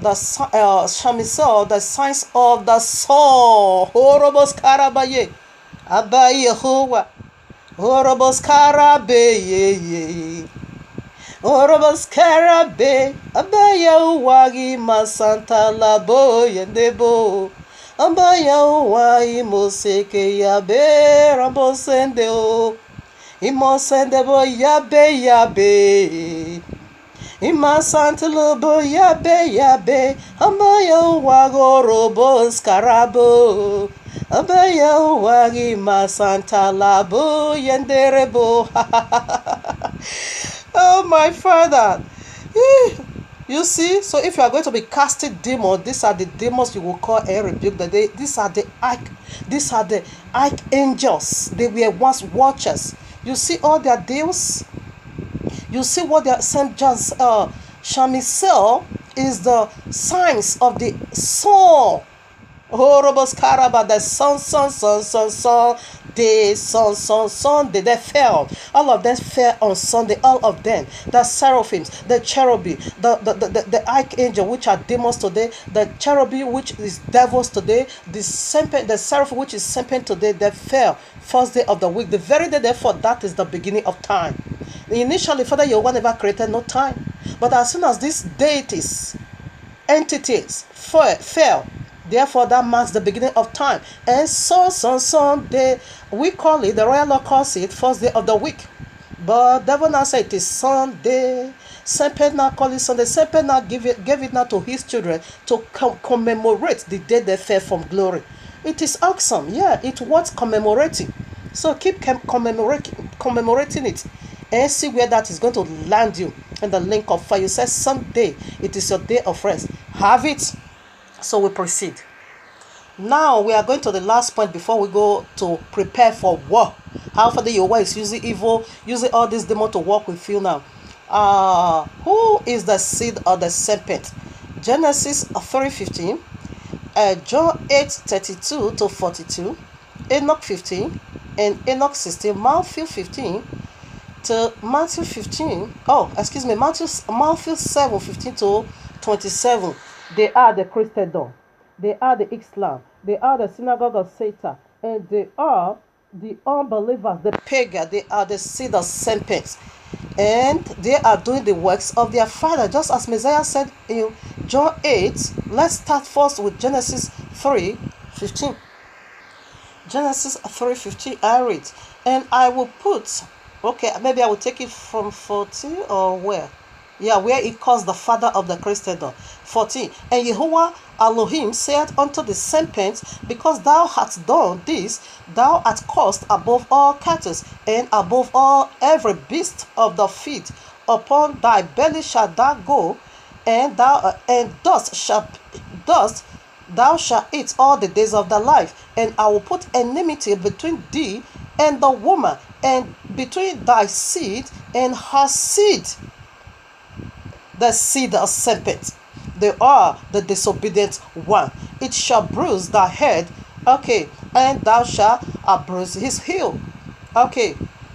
the signs of the soul. Horobos karabaye, Abba Yahuwah. Horobos karabaye, Horobos karabe, Abba Yahuwah masanta labo yendebo. Amba Yahuwah imoseke yabe rambosendeo, imosendebo yabe. Ima santa lobo yabe, Amba Yahuwah gorobos karabo, Amba Yahuwah ima santa labo yenderebo. Oh, my Father. You see, so if you are going to be casting demons, these are the demons you will call and rebuke. These are the archangels. They were once watchers. You see all their deals. You see what their Saint John's Shamisel is the signs of the soul. Horribles Karaba, the sun, day, Sunday, they fell. All of them fell on Sunday, all of them. The seraphims, the cherubim, the archangel, which are demons today, the cherubim, which is devils today, the seraphim, which is serpent today, they fell first day of the week. The very day, therefore, that is the beginning of time. Initially, Father Yahuwah never created no time. But as soon as these deities, entities fell, therefore, that marks the beginning of time. And Sunday, we call it, the royal law calls it, first day of the week. But devil now say it is Sunday. Serpent now call it Sunday. Serpent now gave it now to his children to commemorate the day they fell from glory. It is awesome. Yeah, it was commemorating. So keep commemorating it. And see where that is going to land you in the link of fire. You say Sunday, it is your day of rest. Have it. So we proceed. Now we are going to the last point before we go to prepare for war. How Father Yahuwah is using all this demon to work with you now. Who is the seed of the serpent? Genesis 3:15, John 8:32 to 42, Enoch 15, and Enoch 16, Matthew 15 to Matthew 15. Matthew 7:15 to 27. They are the Christendom. They are the Islam. They are the synagogue of Satan. And they are the unbelievers, the pagan. They are the seed of serpents. And they are doing the works of their father. Just as Messiah said in John 8. Let's start first with Genesis 3:15. Genesis 3:15, I read. And I will put, maybe I will take it from 14 or where? Yeah, where it calls the father of the Christendom. 14. And Yahuwah Elohim said unto the serpent, because thou hast done this, thou art cursed above all cattle, and above all every beast of the field. Upon thy belly shalt thou go, and dust thou shalt eat all the days of thy life. And I will put enmity between thee and the woman, and between thy seed and her seed. The seed of serpent. They are the disobedient one. It shall bruise thy head, and thou shalt bruise his heel.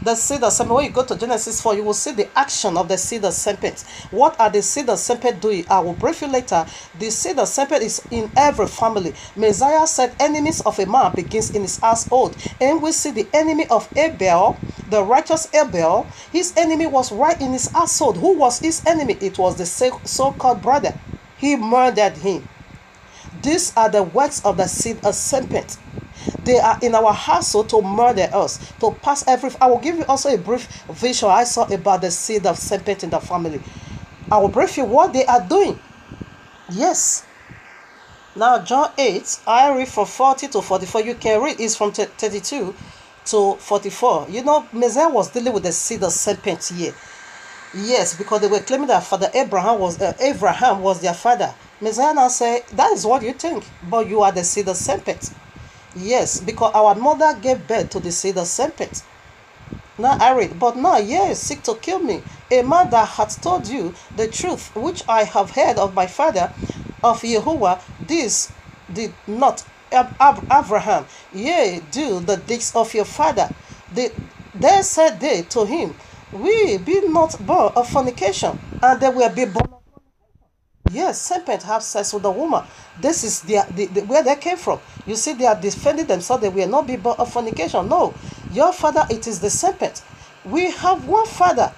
The seed of serpent. When you go to Genesis 4, you will see the action of the seed of serpent. What are the seed of serpent doing? I will brief you later. The seed of serpent is in every family. Messiah said, enemies of a man begins in his household. And we see the enemy of Abel, the righteous Abel. His enemy was right in his household. Who was his enemy? It was the so-called brother. He murdered him. These are the works of the seed of serpent. They are in our household to murder us, to pass every. I will give you also a brief visual I saw about the seed of serpent in the family. I will brief you what they are doing. Yes. Now John 8, I read from 40 to 44. You can read is from 32 to 44. You know, Messiah was dealing with the seed of serpent here. Yes, because they were claiming that Father Abraham was their father. Messiah now said, that is what you think, but you are the seed of serpent. Yes, because our mother gave birth to the seed of serpent. Now I read, but now ye seek to kill me, a man that hath told you the truth, which I have heard of my father, of Yahuwah. This did not Abraham, ye do the deeds of your father. Then said they to him, we be not born of fornication, and they will be born. Yes, serpent have sex with a woman. This is where they came from. You see, they are defending themselves. They will not be born of fornication. No, your father, it is the serpent. We have one father,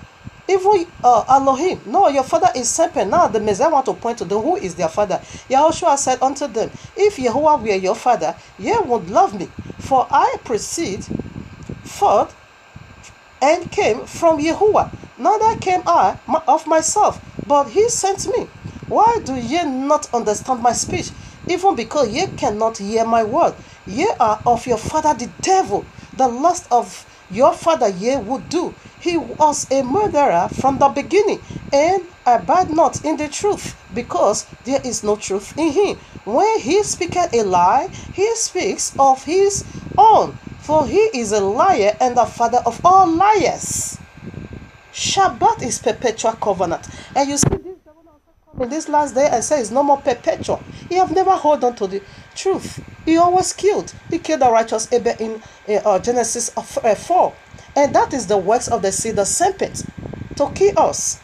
even Elohim. No, your father is serpent. Now the Messiah want to point to them who is their father. Yahushua said unto them, if Yahuwah were your father, ye would love me, for I proceed forth and came from Yahuwah. Neither came I of myself, but he sent me. Why do ye not understand my speech? Even because ye cannot hear my word. Ye are of your father the devil. The lust of your father ye would do. He was a murderer from the beginning, and abide not in the truth, because there is no truth in him. When he speaketh a lie, he speaks of his own, for he is a liar and the father of all liars. Shabbat is perpetual covenant. And you see this devil also come in this last day and say it's no more perpetual. He have never held on to the truth. He always killed. He killed the righteous Abel in Genesis 4. And that is the works of the seed, the serpent, to kill us.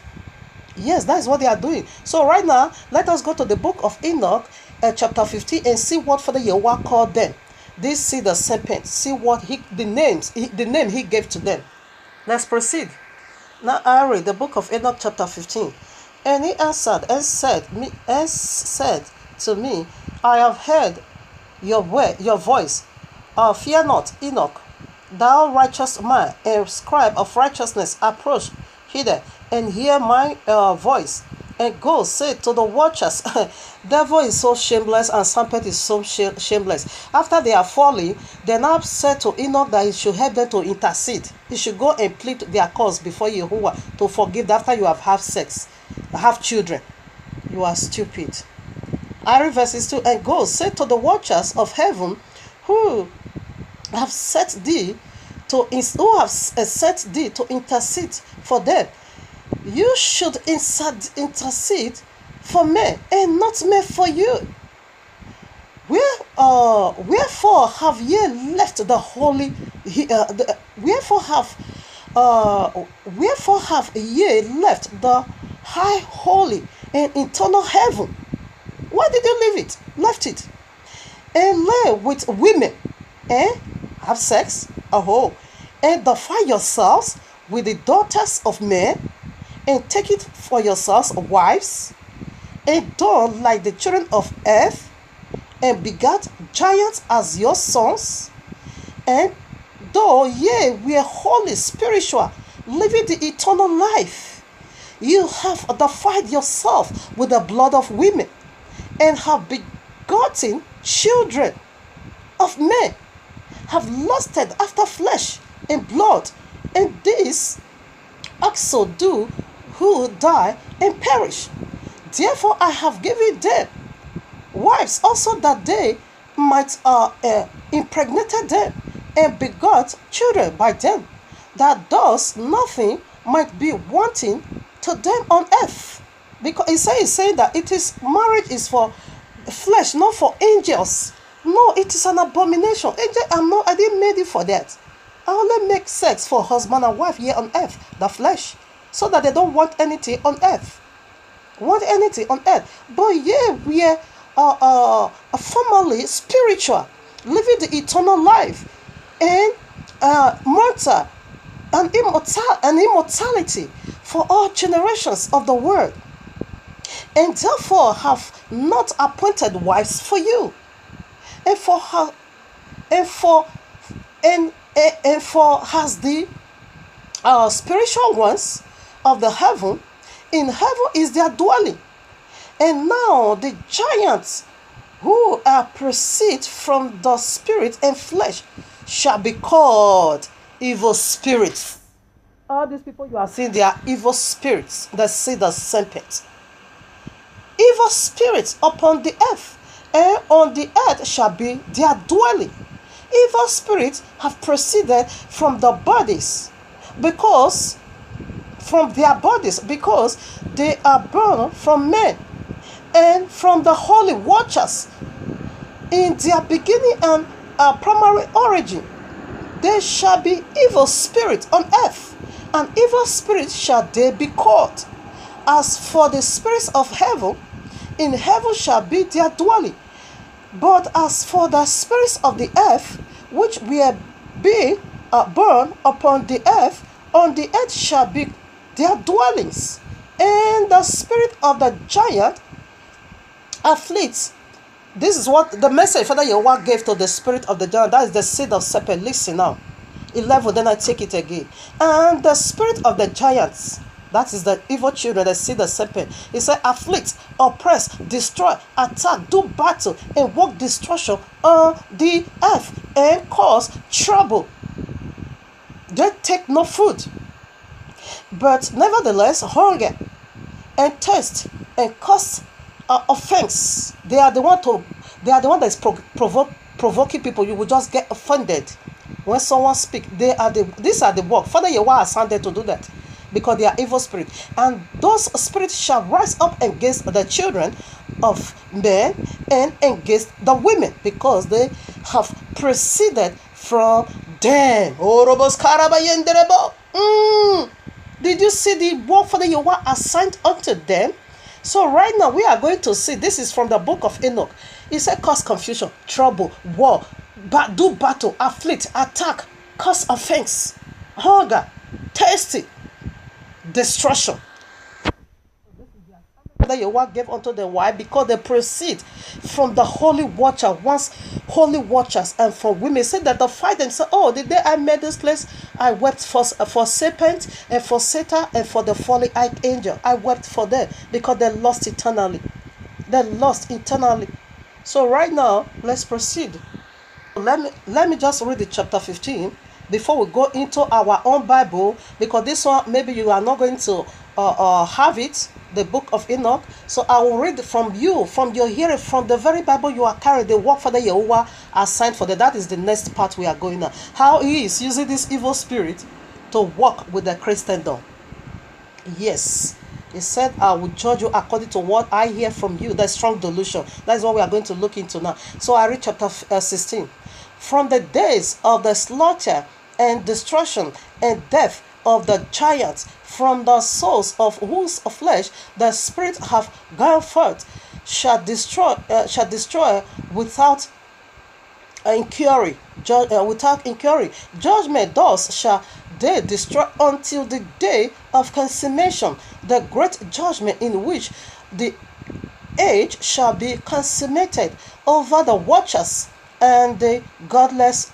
Yes, that is what they are doing. So right now, let us go to the book of Enoch, chapter 15, and see what Father Yahuwah called them. This seed, the serpent. See what the name he gave to them. Let's proceed. Now I read the book of Enoch chapter 15. And he answered and said to me, I have heard your voice. Fear not, Enoch, thou righteous man and scribe of righteousness, approach hither and hear my voice. And go say to the watchers, devil is so shameless and serpent is so shameless. After they are falling, they now said to Enoch that he should help them to intercede. He should go and plead their cause before Yahuwah to forgive after you have sex, have children. You are stupid. I read verses 2. And go say to the watchers of heaven who have set thee to intercede for them. You should intercede for me and not me for you. Wherefore have ye left the holy? Wherefore have ye left the high, holy, and eternal heaven? Why did you leave it? Left it, and lay with women, and have sex, and defile yourselves with the daughters of men, and take it for yourselves wives, and done like the children of earth, and begat giants as your sons. And though ye were holy, spiritual, living the eternal life, you have defiled yourself with the blood of women, and have begotten children of men, have lusted after flesh and blood, and this also do who die and perish. Therefore I have given them wives also, that they might impregnated them and begot children by them, that thus nothing might be wanting to them on earth. Because he's saying that marriage is for flesh, not for angels. No, it is an abomination. I didn't make it for that. I only make sex for husband and wife here on earth, the flesh, so that they don't want anything on earth. But yeah, we are formerly spiritual, living the eternal life, and mortal and immortality for all generations of the world, and therefore have not appointed wives for you, and for has the spiritual ones of the heaven. In heaven is their dwelling. And now the giants who proceed from the spirit and flesh shall be called evil spirits. All these people you are seeing, they are evil spirits that see the serpent. Evil spirits upon the earth, and on the earth shall be their dwelling. Evil spirits have proceeded from the bodies, because they are born from men and from the holy watchers. In their beginning and primary origin, there shall be evil spirits on earth, and evil spirits shall they be called. As for the spirits of heaven, in heaven shall be their dwelling. But as for the spirits of the earth, which were being born upon the earth, on the earth shall be their dwellings. And the spirit of the giant afflicts. This is what the message Father Yahuwah gave to the spirit of the giant. That is the seed of serpent. Listen now. 11, then I take it again. And the spirit of the giants, that is the evil children that see the serpent. He said, afflict, oppress, destroy, attack, do battle, and work destruction on the earth, and cause trouble. They take no food, but nevertheless hunger, and test and cause offense. They are the one that is provoking people. You will just get offended when someone speak. These are the work. Father Yahuwah has sent them to do that because they are evil spirit, and those spirits shall rise up against the children of men and against the women because they have proceeded from them. Did you see the work for the Yahuwah assigned unto them? So right now we are going to see, this is from the book of Enoch. It said cause confusion, trouble, war, do battle, afflict, attack, cause offense, hunger, thirsty, destruction. That Yahuwah gave unto them. Why? Because they proceed from the holy watcher, once holy watchers, and from women. Say that the fight and say, oh, the day I made this place, I wept for serpent and for Satan and for the fallen-eyed angel. I wept for them because they lost eternally. They lost eternally. So right now, let's proceed. Let me just read the chapter 15 before we go into our own Bible, because this one maybe you are not going to have it, the book of Enoch. So I will read from you, from your hearing, from the very Bible you are carrying, the work for the Yahuwah assigned for that is the next part we are going on. How he is using this evil spirit to work with the Christendom. Yes. He said, I will judge you according to what I hear from you. That's strong delusion. That is what we are going to look into now. So I read chapter 16. From the days of the slaughter and destruction and death of the giants, from the souls of whose flesh the spirit have gone forth, shall destroy without inquiry. Without inquiry, judgment thus shall they destroy until the day of consummation, the great judgment in which the age shall be consummated over the watchers and the godless,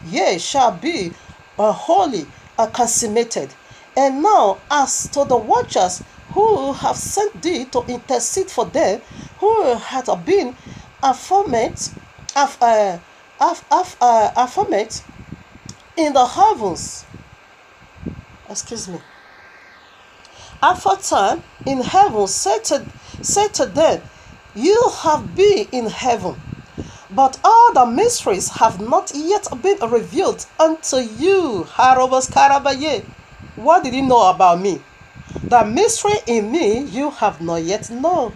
yea, shall be wholly consummated. And now, as to the watchers who have sent thee to intercede for them, who had been affirmed in the heavens, excuse me, aforetime in heaven, say to them, you have been in heaven, but all the mysteries have not yet been revealed unto you. What did you know about me? The mystery in me you have not yet known.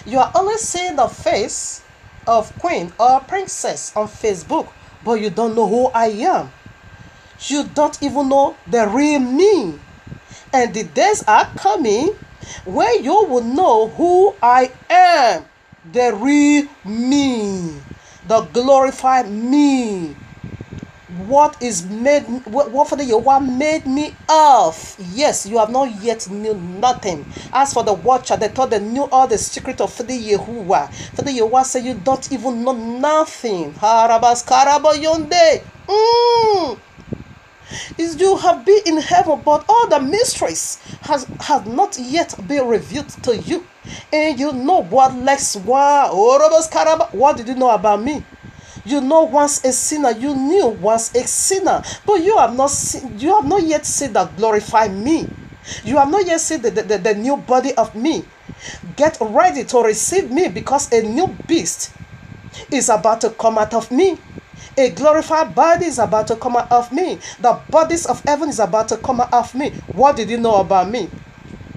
You are only seeing the face of queen or princess on Facebook, but you don't know who I am. You don't even know the real me. And the days are coming when you will know who I am, the real me, the glorified me. What for the Yahuwah made me of. Yes, you have not yet knew nothing. As for the watcher, they thought they knew all the secret of the Yahuwah. For the Yahuwah said you don't even know nothing. Is you have been in heaven, but all the mysteries have not yet been revealed to you. And you know what less what did you know about me? You know once a sinner, you knew once a sinner, but you have not yet seen the glorified me. You have not yet seen the new body of me. Get ready to receive me, because a new beast is about to come out of me. A glorified body is about to come out of me. The bodies of heaven is about to come out of me. What did you know about me?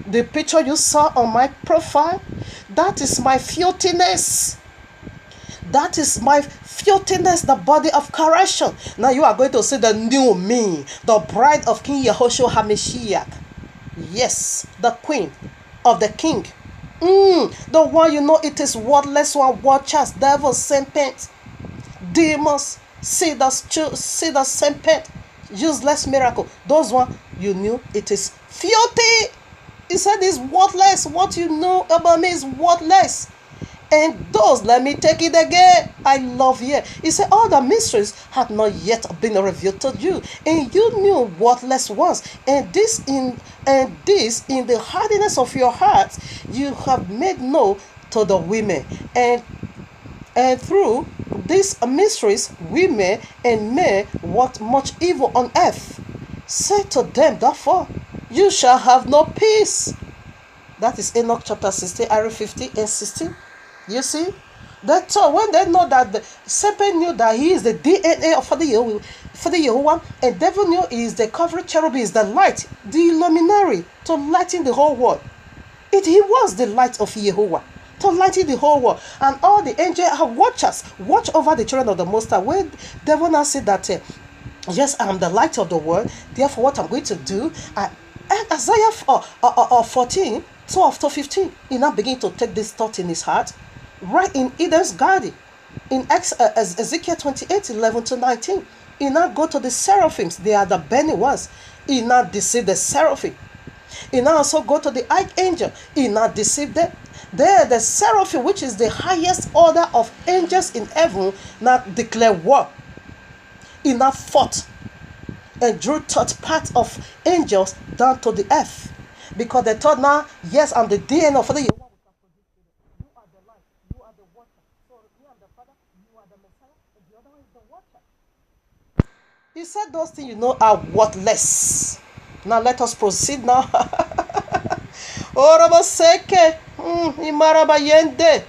The picture you saw on my profile, that is my filthiness. That is my filthiness, the body of correction. Now you are going to see the new me, the bride of King Yahushua HaMashiach. Yes, the queen of the king. The one you know it is worthless one, watchers, devils, serpents, demons, see the serpent, useless miracle. Those one you knew it is filthy. He said it's worthless. What you know about me is worthless. And those, let me take it again, I love you. He said all the mysteries have not yet been revealed to you, and you knew worthless ones, and this in the hardiness of your hearts you have made known to the women, and through these mysteries women and men worked much evil on earth. Say to them, therefore, you shall have no peace. That is Enoch chapter 16, Area 50 and 16. You see? So when they know that the serpent knew that he is the DNA for the Yahuwah, and devil knew he is the covering cherubim, is the light, the luminary to lighten the whole world. He was the light of Yahuwah to lighten the whole world, and all the angels are watchers, watch over the children of the Most High. When devil now said that, yes, I am the light of the world, therefore what I'm going to do, Isaiah 14, 12 to 15, he now begin to take this thought in his heart, right in Eden's garden, in Ezekiel 28, 11 to 19. He now go to the seraphims, they are the burning ones. He now deceive the seraphim. He now also go to the archangel. He now deceive them. There, the seraphim, which is the highest order of angels in heaven, now declare war. He now fought and drew third part of angels down to the earth, because they thought now, yes, I'm the DNA of the Yahuwah. You are the light, you are the water. So me and the Father, you are the Messiah, and the other one is the water. He said those things are worthless. Now let us proceed now. Orabaseke, Imarabayende,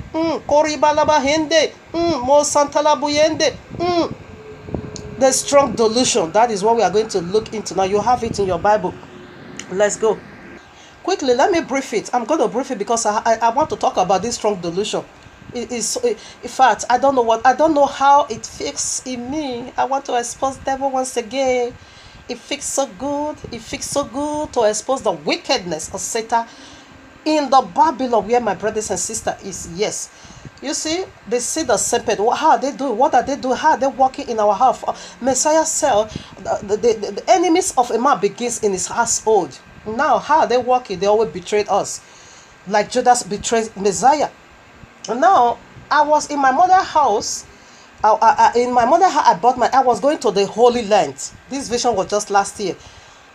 Koribalabahende, Mo Santalabuyende, the strong delusion. That is what we are going to look into now. You have it in your Bible. Let's go. Quickly, let me brief it. I'm going to brief it because I want to talk about this strong delusion. In fact, I don't know how it fits in me. I want to expose devil once again. It feels so good. It feels so good to expose the wickedness of Satan in the Babylon where my brothers and sisters is. Yes. You see, they see the serpent. How are they doing? What are they doing? How are they working in our house? Messiah said the enemies of a man begins in his household. Now, how are they working? They always betrayed us. Like Judas betrayed Messiah. Now, I was in my mother's house. I was going to the Holy Land. This vision was just last year.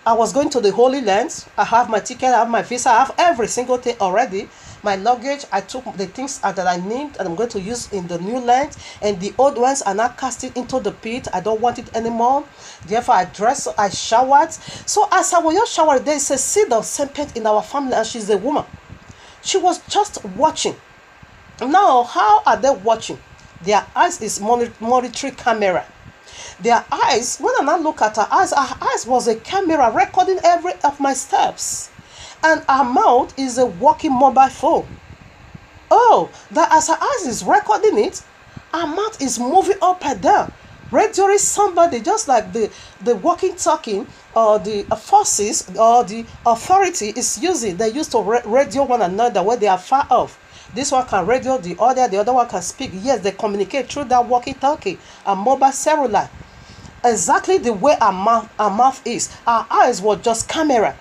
I was going to the Holy Land. I have my ticket, I have my visa, I have every single thing already. My luggage, I took the things that I need and I'm going to use in the new land. And the old ones are not casted into the pit. I don't want it anymore. Therefore, I showered. So as I was just showering, there is a seed of serpent in our family, and she's a woman. She was just watching. Now, how are they watching? Their eyes is monitoring camera. Their eyes, when I now look at her eyes was a camera recording every of my steps. And her mouth is a walking mobile phone. Oh, that as her eyes is recording it, her mouth is moving up and down. Radioing somebody, just like the walking talking or the forces or the authority is using. They used to radio one another when they are far off. This one can radio the other one can speak. Yes, they communicate through that walkie-talkie, a mobile cellular. Exactly the way our mouth is. Our eyes were just camera.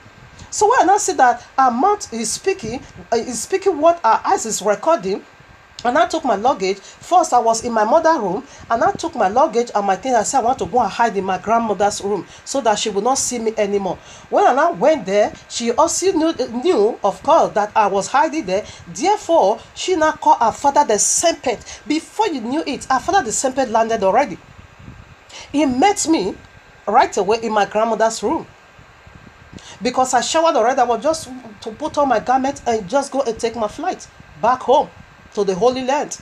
So when I see that our mouth is speaking what our eyes is recording, and I took my luggage. First, I was in my mother's room, and I took my luggage and my things. I said, I want to go and hide in my grandmother's room so that she would not see me anymore. When I now went there, she also knew, of course, that I was hiding there. Therefore, she now called her father the serpent. Before you knew it, her father the serpent landed already. He met me right away in my grandmother's room. Because I showered already, I was just to put on my garment and just go and take my flight back home to the Holy Land.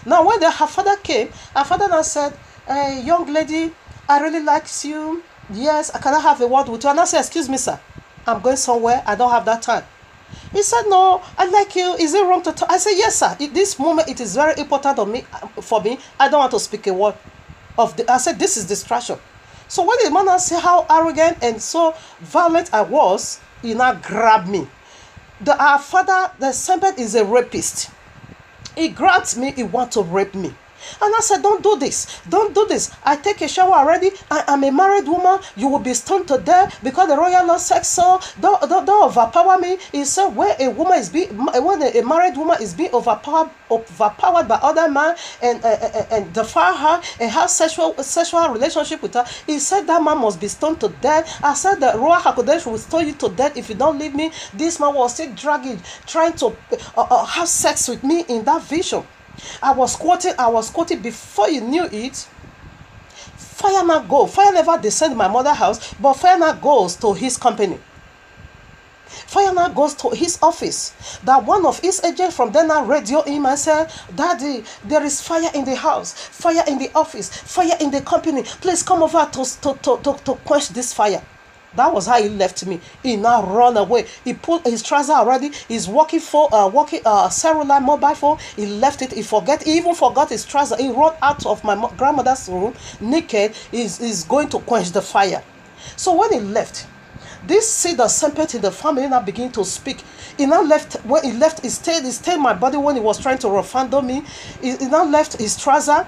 Now when her father came, her father now said, "Hey, young lady, I really like you. Yes, can I have a word with you?" And I said, "Excuse me, sir. I'm going somewhere. I don't have that time." He said, "No, I like you. Is it wrong to talk?" I said, "Yes, sir. At this moment, it is very important for me. I don't want to speak a word of the." I said, "This is distraction." So when the man said how arrogant and so violent I was, he now grabbed me. Our father, the serpent, is a rapist. He grabbed me, he want to rape me. And I said, "Don't do this. Don't do this. I take a shower already. I am a married woman. You will be stoned to death because the royal law says so. Don't overpower me." He said, when a married woman is being overpowered by other man and defile her and have sexual relationship with her, he said that man must be stoned to death. I said that Ruach HaKodesh will stone you to death if you don't leave me. This man was still trying to have sex with me in that vision. I was quoting before you knew it. Fire now go. Fire never descended my mother's house, but fire now goes to his company. Fire now goes to his office. That one of his agents from there now radio him and said, Daddy, there is fire in the house, fire in the office, fire in the company. Please come over to quench this fire. That was how he left me. He now run away. He pulled his trouser already. He's walking cellular mobile phone. He left it. He even forgot his trouser. He ran out of my grandmother's room naked. He's going to quench the fire. So when he left, this seed of serpent in the family now began to speak. He now left. When he left, he stayed my body when he was trying to refundle me. He now left his trouser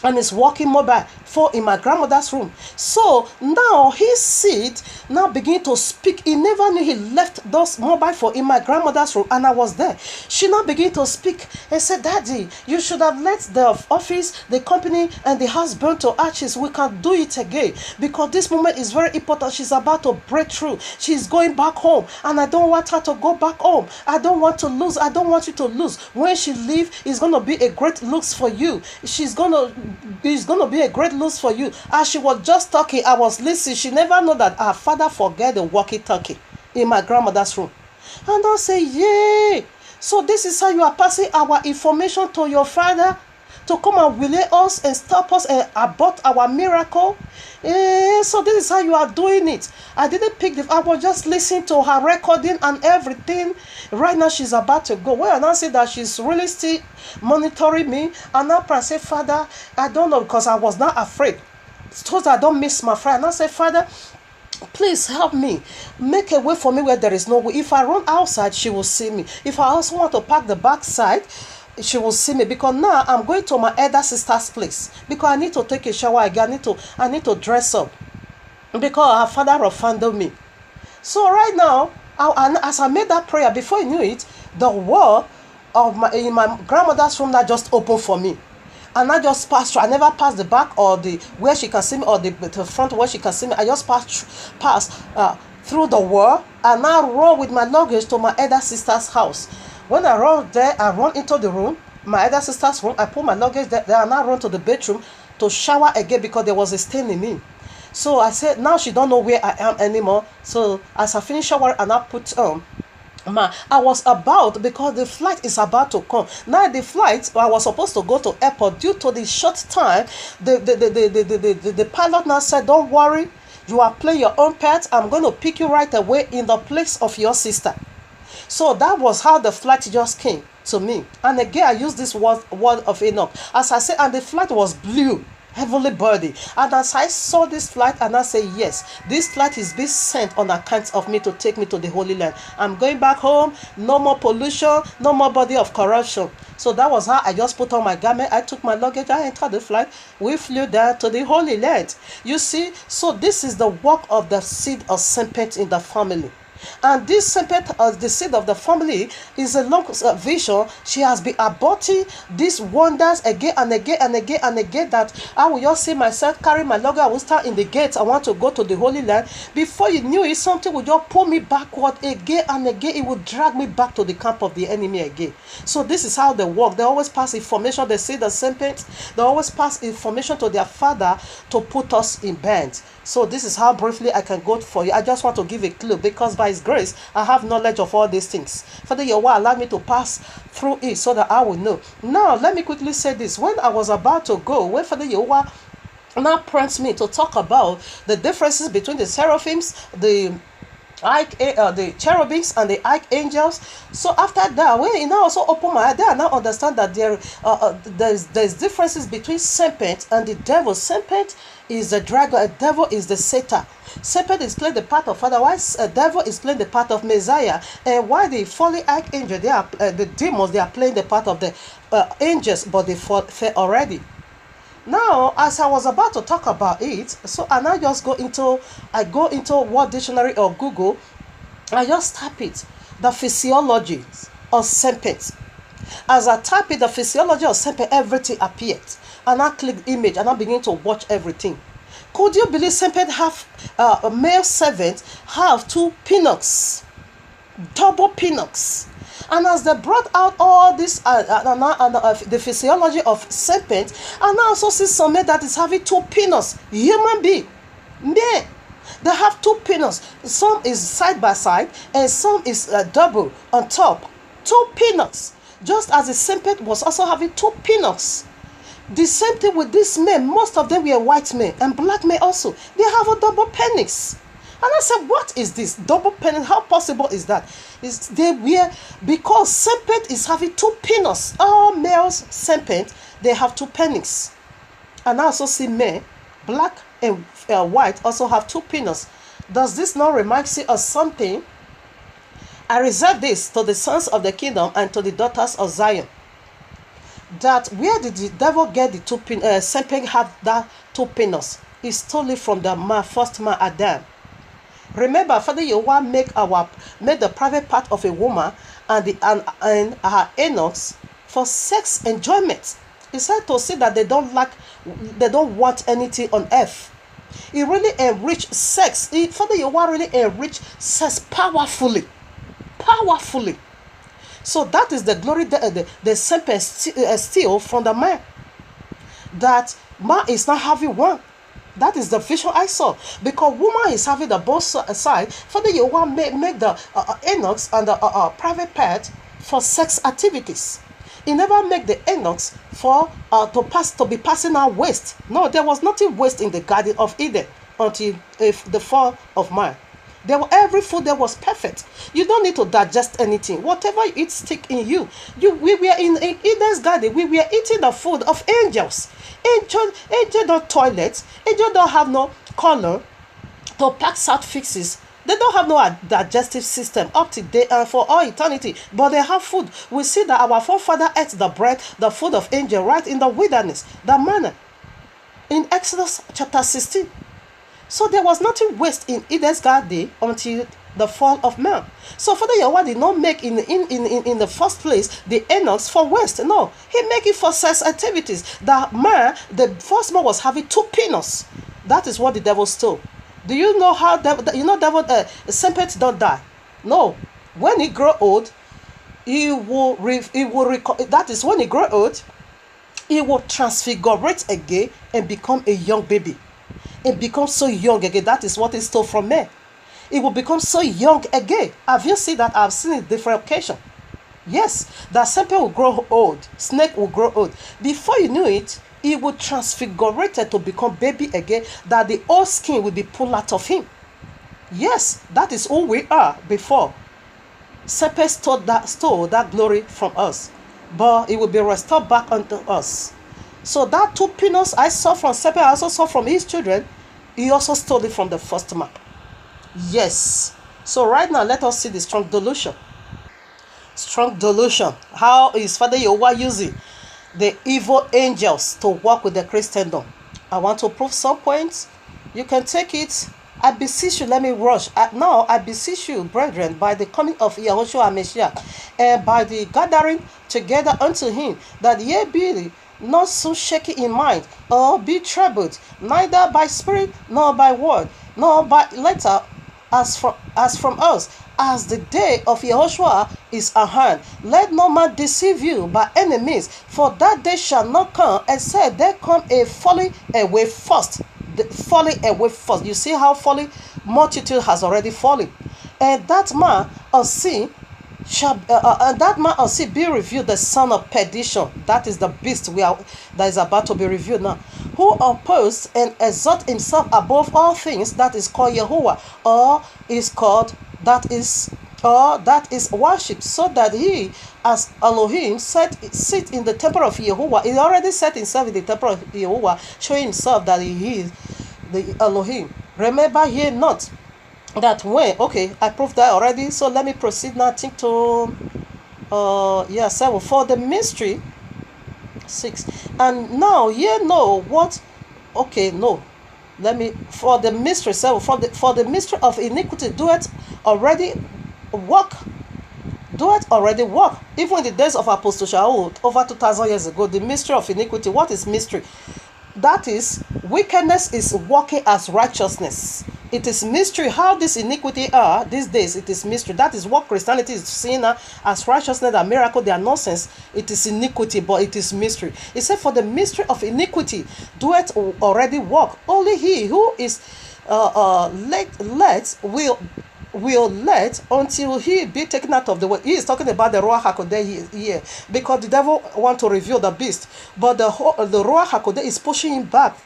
and is walking mobile phone in my grandmother's room. So now his seed now begin to speak. He never knew he left those mobile phone in my grandmother's room, and I was there. She now began to speak and said, Daddy, you should have let the office, the company, and the house burn to ashes. We can't do it again because this moment is very important. She's about to break through. She's going back home, and I don't want her to go back home. I don't want to lose. I don't want you to lose. When she leaves, it's going to be a great loss for you. It's going to be a great loss for you. As she was just talking, I was listening. She never know that her father forget the walkie-talkie in my grandmother's room. And I say, yay! So this is how you are passing our information to your father to come and relay us and stop us and abort our miracle. So this is how you are doing it. I didn't pick I was just listening to her recording and everything. Right now she's about to go. Well, and I say that she's really still monitoring me. And now I say, Father, I don't know, because I was not afraid, so that I don't miss my friend. And I say, Father, please help me. Make a way for me where there is no way. If I run outside, she will see me. If I also want to park the backside, she will see me, because now I'm going to my elder sister's place because I need to take a shower again. I need to dress up because her father offended me. So right now, as I made that prayer, before I knew it, the wall of in my grandmother's room that just opened for me. And I just passed through. I never passed the back or the where she can see me, or the front where she can see me. I just passed through the wall, and I run with my luggage to my elder sister's house. When I run there, I run into the room, my elder sister's room. I put my luggage there, and I run to the bedroom to shower again because there was a stain in me. So I said, now she don't know where I am anymore. So as I finish shower and I put I was about, because the flight is about to come. Now the flight, I was supposed to go to airport. Due to the short time, the pilot now said, don't worry, you are playing your own part. I'm going to pick you right away in the place of your sister. So that was how the flight just came to me. And again, I used this word of Enoch. As I said, and the flight was blue, heavily burdened. And as I saw this flight, and I say, yes, this flight is being sent on account of me to take me to the Holy Land. I'm going back home. No more pollution, no more body of corruption. So that was how I just put on my garment. I took my luggage, I entered the flight. We flew down to the Holy Land. You see, so this is the work of the seed of serpent in the family. And this serpent, the seed of the family, is a long vision. She has been aborting these wonders again and again and again and again, that I will just see myself carry my luggage. I will start in the gates. I want to go to the Holy Land. Before you knew it, something would just pull me backward again and again. It would drag me back to the camp of the enemy again. So this is how they work. They always pass information. They see the serpent. They always pass information to their father to put us in band. So this is how briefly I can go for you. I just want to give a clue, because by His grace, I have knowledge of all these things. Father Yahuwah allowed me to pass through it so that I will know. Now, let me quickly say this. When I was about to go, when Father Yahuwah now prompts me to talk about the differences between the seraphims, the cherubims and the archangels. So after that, when you now also open my eye, I now understand that there's differences between serpent and the devil. Serpent is the dragon, a devil is the Satan. Serpent is playing the part of Father, while a devil is playing the part of Messiah. And while the fallen archangel, they are the demons, they are playing the part of the angels, but they fell already. Now, as I was about to talk about it, so and I just go into Word Dictionary or Google. I just type it, the physiology of serpent. As I type it, the physiology of serpent, everything appeared. And I click image and I begin to watch everything. Could you believe serpent have a male servant have two pinocks, double pinocks? And as they brought out all this the physiology of serpent, and I also see some man that is having two pinocks, human being, man. They have two peanuts. Some is side by side and some is double on top. Two peanuts. Just as the serpent was also having two peanuts. The same thing with these men. Most of them were white men and black men also. They have a double penis. And I said, what is this? Double penis? How possible is that? Because serpent is having two penis. All males serpent, they have two penis. And I also see men, black and white, also have two penis. Does this not remind you of something? I reserve this to the sons of the kingdom and to the daughters of Zion. That where did the devil get the two penis? Serpent have that two penis. He stole it from the first man Adam. Remember, Father Yahuwah made the private part of a woman and her anus for sex enjoyment. He said to see that they don't want anything on earth. He really enriched sex. Father Yahuwah really enriched sex powerfully. So that is the glory the serpent steal from the man. That man is not having one. That is the vision I saw. Because woman is having the both side. Father Yahuwah make the anus and the private part for sex activities. He never make the anus for to be passing out waste. No, there was nothing waste in the Garden of Eden until the fall of man. Every food there was perfect. You don't need to digest anything. Whatever you eat stick in you. We were in Eden's garden. We were eating the food of angels. Angel don't toilet. Angel don't have no color to pack out fixes. They don't have no digestive system up to date and for all eternity. But they have food. We see that our forefather ate the bread, the food of angel, right in the wilderness, the manna. In Exodus chapter 16. So there was nothing waste in Eden's garden until the fall of man. So Father Yahuwah did not make in the first place the anus for waste. No, he make it for sex activities. The first man was having two penis. That is what the devil stole. Do you know how devil serpent don't die? No, when he grow old, that is when he grow old, he will transfigurate again and become a young baby. It becomes so young again. That is what is stole from men. It will become so young again. Have you seen that? I've seen it different occasions. Yes, that serpent will grow old. Snake will grow old. Before you knew it, he will transfigurate to become baby again. That the old skin will be pulled out of him. Yes, that is who we are before. Serpent stole that glory from us. But it will be restored back unto us. So that two peanuts I saw from serpent, I also saw from his children. He also stole it from the first man. Yes. So right now, let us see the strong delusion. Strong delusion. How is Father Yahuwah using the evil angels to work with the Christendom? I want to prove some points. You can take it. I beseech you, let me rush. Now I beseech you, brethren, by the coming of Yahushua HaMashiach, and by the gathering together unto him, that ye be not so shaky in mind, or be troubled, neither by spirit, nor by word, nor by letter, as from us, as the day of Yahushua is at hand. Let no man deceive you by any means, for that day shall not come, except there come a falling away first. The falling away first. You see how falling multitude has already fallen, and that man of sin be revealed, the son of perdition. That is the beast that is about to be revealed now, who opposed and exalt himself above all things, that is called Yahuwah, or that is worship, so that he as Elohim sit in the temple of Yahuwah. He already set himself in the temple of Yahuwah, showing himself that he is the Elohim. Remember ye not that when, okay, I proved that already, so let me proceed now. I think to 7, for the mystery 6, and now ye know what, okay, no, let me, for the mystery 7, for the mystery of iniquity doeth already work, even in the days of Apostle Shaul over 2,000 years ago. The mystery of iniquity, what is mystery? That is, wickedness is working as righteousness. It is mystery how this iniquity are these days. It is mystery. That is what Christianity is seeing as righteousness and miracle. They are nonsense. It is iniquity, but it is mystery. It said, for the mystery of iniquity doeth already work. Only he who is will let until he be taken out of the way. He is talking about the Ruach HaKodesh here, because the devil want to reveal the beast, but the Ruach HaKodesh is pushing him back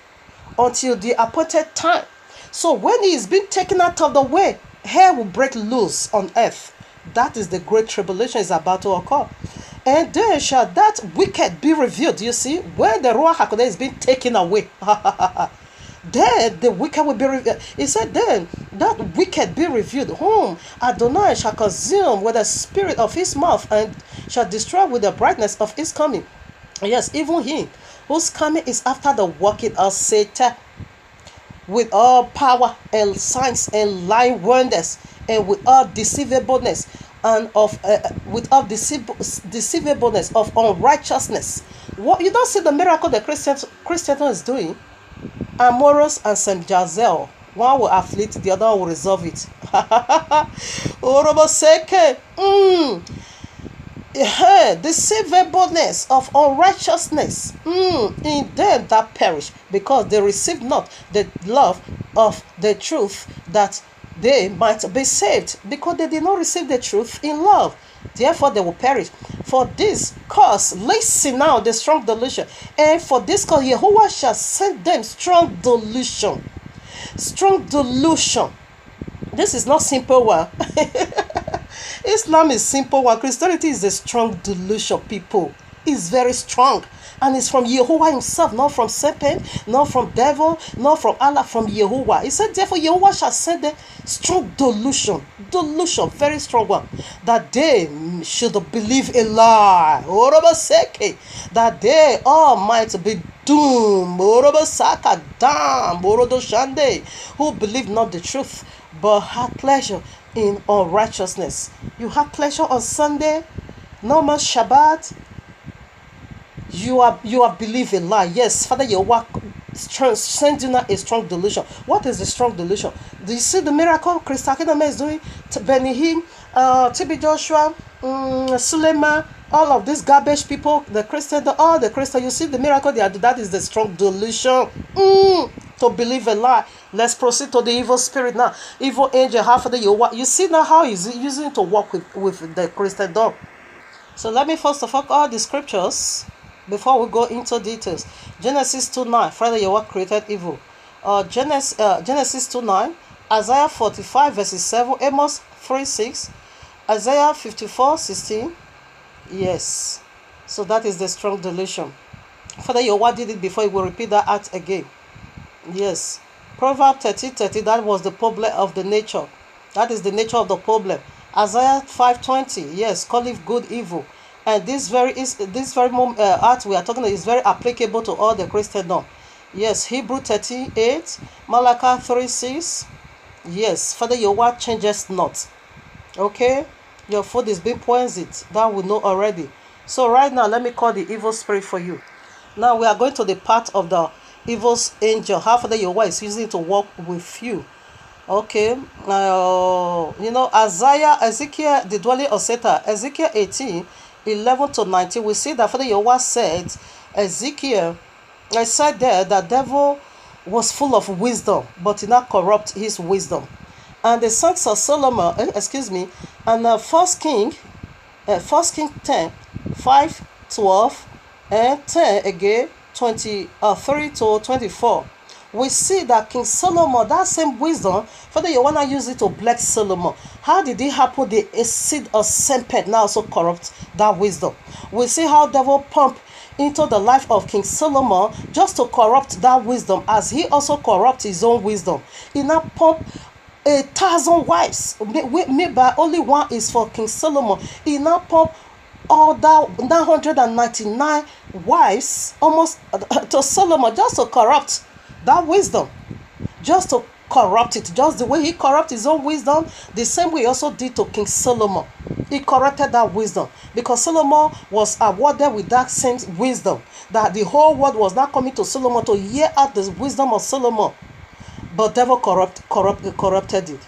until the appointed time. So when he is being taken out of the way, hell will break loose on earth. That is the great tribulation is about to occur. And then shall that wicked be revealed. You see, when the Ruach HaKodesh is being taken away, then the wicked will be revealed. He said, then that wicked be revealed, whom Adonai shall consume with the spirit of his mouth, and shall destroy with the brightness of his coming. Yes, even he whose coming is after the working of Satan, with all power and signs and lying wonders, and with all deceivableness and of deceivableness of unrighteousness. What you don't see the miracle the Christian is doing? Amoros and Saint Jazel. One will afflict, the other will resolve it. Deceivableness of unrighteousness in them that perish, because they receive not the love of the truth, that they might be saved, because they did not receive the truth in love. Therefore they will perish. For this cause, listen now, the strong delusion. And for this cause, Yahuwah shall send them strong delusion. Strong delusion. This is not simple one. Islam is simple one. Christianity is a strong delusion, people. It's very strong. And it's from Yahuwah himself, not from serpent, not from devil, not from Allah, from Yahuwah. He said, therefore, Yahuwah shall send a strong delusion, very strong one, that they should believe a lie, that they all might be doomed, who believe not the truth, but have pleasure in unrighteousness. You have pleasure on Sunday, no more Shabbat. You are believing lie. Yes, Father, your work sending a strong delusion. What is the strong delusion? Do you see the miracle Christa Kiname is doing? Benny Hinn, TB Joshua, Suleiman, all of these garbage people, all the Christian, you see the miracle they are doing. That is the strong delusion. To believe a lie. Let's proceed to the evil spirit now. Evil angel, half of the Yahuwah. You see now how he's using to work with the Christendom. So let me first of all the scriptures before we go into details. Genesis 2:9, Father Yahuwah created evil. Genesis 2:9, Isaiah 45 verses 7, Amos 3:6, Isaiah 54:16. Yes. So that is the strong delusion. Father Yahuwah did it before, he will repeat that act again. Yes. Proverbs 30:30, that was the problem of the nature. That is the nature of the problem. Isaiah 5:20, yes, call it good evil. And this very art we are talking about is very applicable to all the Christendom. Yes, Hebrew 38, Malachi 3:6. Yes, Father Yahuwah changes not. Okay, your food is being poisoned. That we know already. So right now, let me call the evil spirit for you. Now we are going to the part of the evil angel. How Father Yahuwah is using to work with you. Okay, Ezekiel, the dwelling of Satan, Ezekiel 18:11-19, we see that Father Yahuwah said, Ezekiel, I said there that devil was full of wisdom, but did not corrupt his wisdom. And the sons of Solomon, and 1 King 10:5-12, and 10 again, 23-24. We see that King Solomon, that same wisdom, Father, you want to use it to bless Solomon. How did it happen? The seed of serpent now also corrupt that wisdom. We see how devil pumped into the life of King Solomon just to corrupt that wisdom, as he also corrupt his own wisdom. He now pumped 1,000 wives. Maybe only one is for King Solomon. He now pumped all that 999 wives almost to Solomon, just to corrupt that wisdom, just to corrupt it, just the way he corrupt his own wisdom, the same way he also did to King Solomon. He corrupted that wisdom, because Solomon was awarded with that same wisdom, that the whole world was not coming to Solomon to hear out the wisdom of Solomon. But devil corrupted it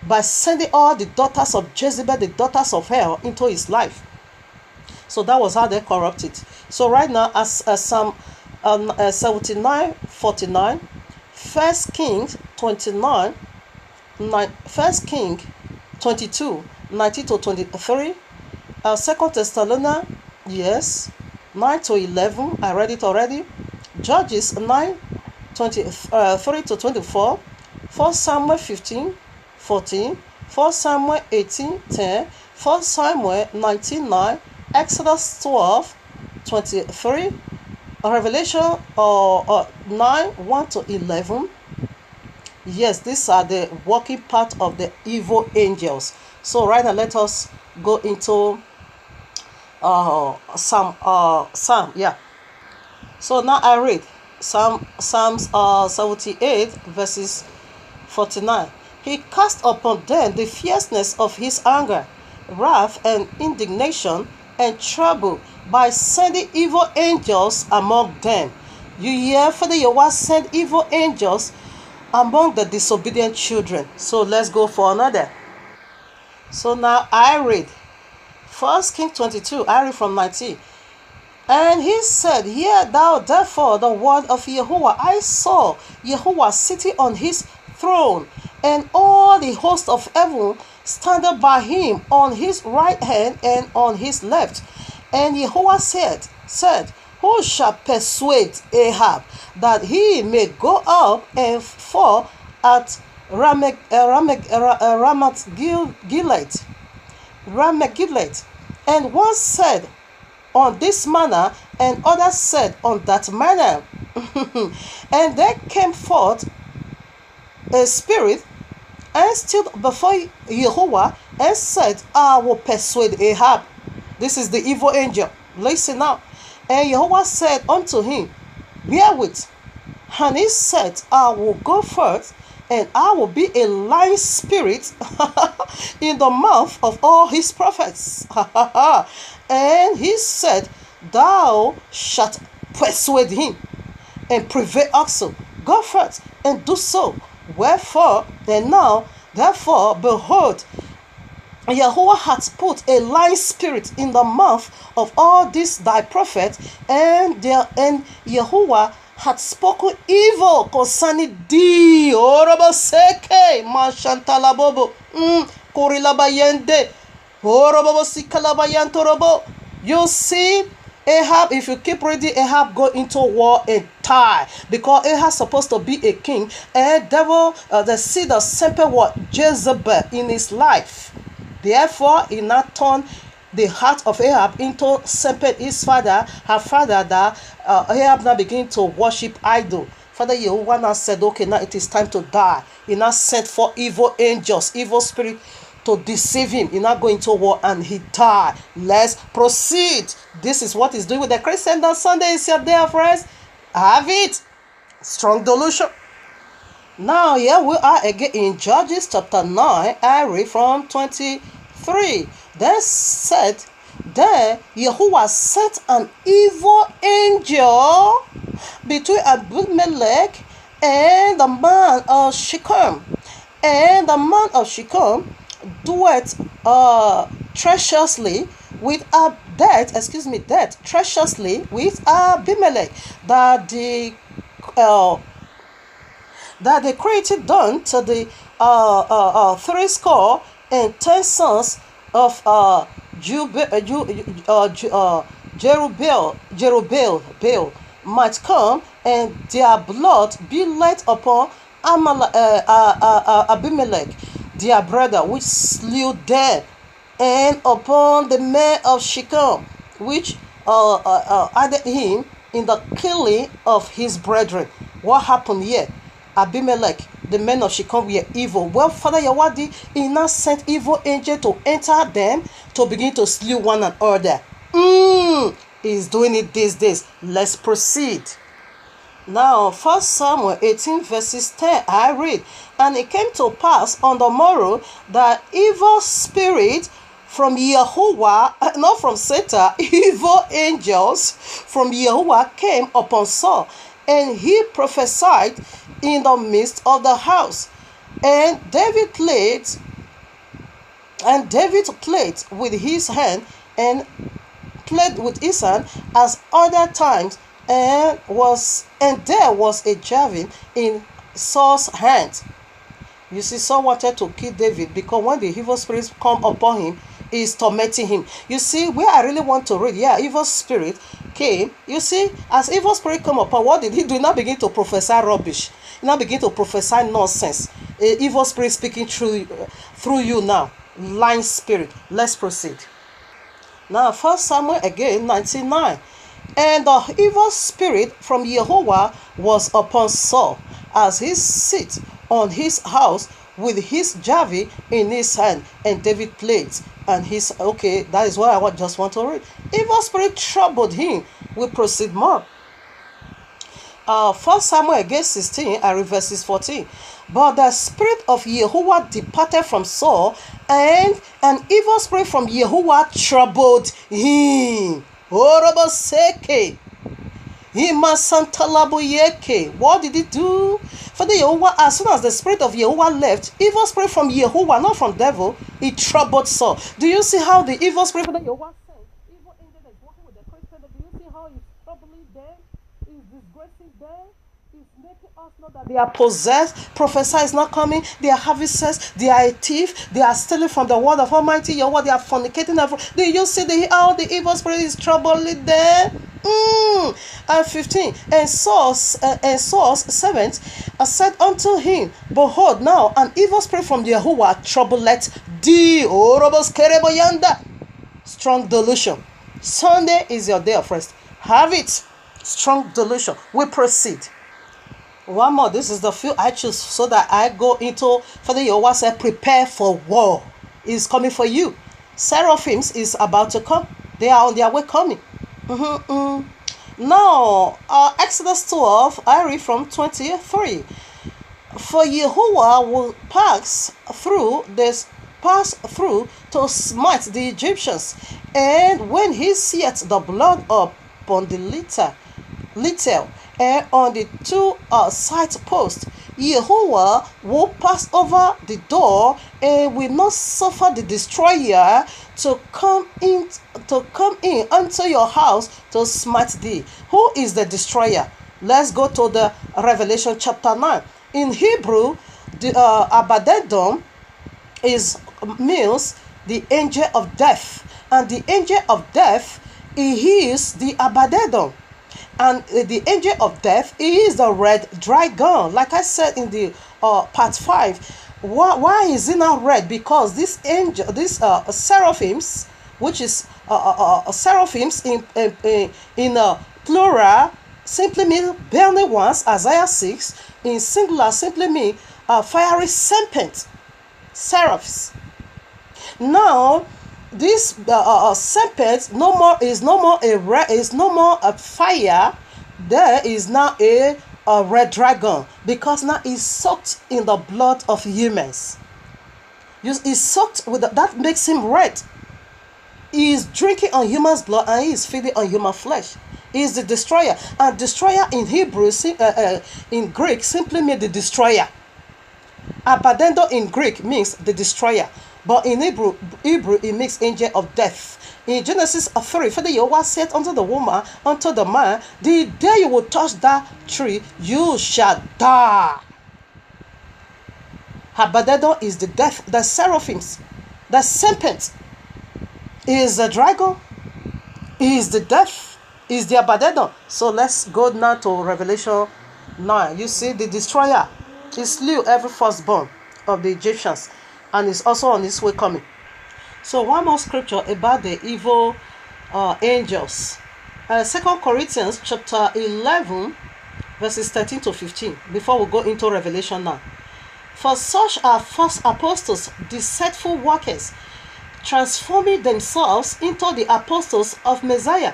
by sending all the daughters of Jezebel, the daughters of hell, into his life. So that was how they corrupted. So right now, as Psalm 79:49, 1 Kings 29, 1 King 22, 19 to 23, 2 Thessalonians, yes, 9 to 11, I read it already, Judges 9, 23 to 24, 1 Samuel 15, 14, 1 Samuel 18, 10, 1 Samuel 19, 9, Exodus 12, 23, Revelation 9, 1 to 11. Yes, these are the working part of the evil angels. So right now, let us go into Psalm. Yeah. So now I read Psalms 78 verses 49. He cast upon them the fierceness of his anger, wrath and indignation and trouble by sending evil angels among them. You hear, Father Yahuwah sent evil angels among the disobedient children. So let's go for another. So now I read 1 King 22, I read from 19. And he said, Hear thou therefore the word of Yahuwah. I saw Yahuwah sitting on his throne, and all the host of heaven standing by him on his right hand and on his left. And Yahuwah said, Who shall persuade Ahab that he may go up and fall at Ramoth Gilead? And one said, On this manner, and others said, On that manner. And there came forth a spirit and stood before Yahuwah and said, I will persuade Ahab. This is the evil angel. Listen now. And Yahuwah said unto him, Wherewith? And he said, I will go forth, and I will be a lying spirit in the mouth of all his prophets. And he said, Thou shalt persuade him, and prevail also. Go forth and do so. Wherefore, and now, therefore, behold, Yahuwah hath put a lying spirit in the mouth of all these thy prophets, and Yahuwah hath spoken evil concerning thee. Oroboseke, Mashantalabobo, Korilabayende, Orobosikalabayantorobo. You see, Ahab, if you keep reading, Ahab go into war and die, because Ahab supposed to be a king, and devil, the seed of semper what Jezebel in his life. Therefore, he not turned the heart of Ahab into semper his father, her father, that Ahab now begin to worship idol. Father Yahuwah now said, okay, now it is time to die. He now sent for evil angels, evil spirit, to deceive him. He now go into war and he died. Let's proceed. This is what he's doing with the Christian. On Sunday is your day of rest. Have it. Strong delusion. Now here we are again in Judges chapter 9. I read from 23. Then Yahuwah sent an evil angel between Abimelech and the man of Shechem. And the man of Shechem dwelt treacherously with treacherously with Abimelech, that they created done to the 70 sons of Jerubbaal might come, and their blood be laid upon Abimelech, their brother, which slew them, and upon the men of Shechem, which aided him in the killing of his brethren. What happened here? Abimelech, the men of Shechem were evil. Well, Father Yahuwah did, he now sent evil angel to enter them to begin to slew one another. He's doing it these days. Let's proceed. Now, 1 Samuel 18 verses 10, I read, And it came to pass on the morrow that evil spirit from Yahuwah, not from Satan, evil angels from Yahuwah came upon Saul, and he prophesied in the midst of the house. And David played with his hand, and played with his hand as other times, and there was a javelin in Saul's hand. You see, Saul wanted to kill David because when the evil spirits come upon him, is tormenting him. You see, where I really want to read, evil spirit came. You see, as evil spirit come upon, what did he do? He now begin to prophesy rubbish. He now begin to prophesy nonsense. Evil spirit speaking through you now. Lying spirit. Let's proceed. Now, 1 Samuel again, 99. And the evil spirit from Yahuwah was upon Saul, as he sit on his house with his javelin in his hand, and David played. And he's okay. That is what I just want to read. Evil spirit troubled him. We proceed more. 1 Samuel again 16, I read verses 14. But the spirit of Yahuwah departed from Saul, and an evil spirit from Yahuwah troubled him. What did he do? For the Yahuwah, as soon as the spirit of Yahuwah left, evil spirit from Yahuwah, not from devil, it troubled Saul. Do you see how the evil spirit from the Yahuwah sent? Evil angel that is working with the Christian, do you see how he's troubling them? He's disgracing them? He's making us know that they are possessed. Professor is not coming. They are having sex. They are a thief. They are stealing from the word of Almighty Yahuwah. They are fornicating. Do you see how the evil spirit is troubling them? And 15. And Saul's servant said unto him, Behold, now an evil spirit from Yahuwah troubleth thee. Strong delusion. Sunday is your day of rest. Have it. Strong delusion. We proceed. One more. This is the few I choose so that I go into. For the Yahuwah said, prepare for war. Is coming for you. Seraphims is about to come. They are on their way coming. Now, Exodus 12, I read from 23. For Yahuwah will pass through to smite the Egyptians, and when he seeth the blood upon the little and on the two side posts, Yahuwah will pass over the door and will not suffer the destroyer to come in unto your house to smite thee. Who is the destroyer? Let's go to the Revelation chapter 9. In Hebrew, the Abaddon means the angel of death, and the angel of death is the Abaddon. And the angel of death is the red dragon. Like I said in the part 5. Why is it not red? Because this angel, seraphims, which is seraphims in plural, simply mean burning ones. Isaiah 6 in singular simply mean fiery serpent. Seraphs. Now, this serpent is no more a fire. There is now a red dragon, because now it's soaked in the blood of humans. He's soaked with that makes him red. He is drinking on human's blood and he is feeding on human flesh. He is the destroyer, and destroyer in Hebrew, in Greek, simply means the destroyer. Abaddon in Greek means the destroyer. But in Hebrew it makes angel of death. In Genesis 3, for the Yahuwah said unto the woman, unto the man, the day you will touch that tree, you shall die. Abaddon is the death, the seraphims, the serpent is the dragon, is the death, is the Abaddon. So let's go now to Revelation 9. You see, the destroyer, he slew every firstborn of the Egyptians, and is also on his way coming. So one more scripture about the evil angels. 2 Corinthians chapter 11 verses 13 to 15. Before we go into Revelation now. For such are false apostles, deceitful workers, transforming themselves into the apostles of Messiah.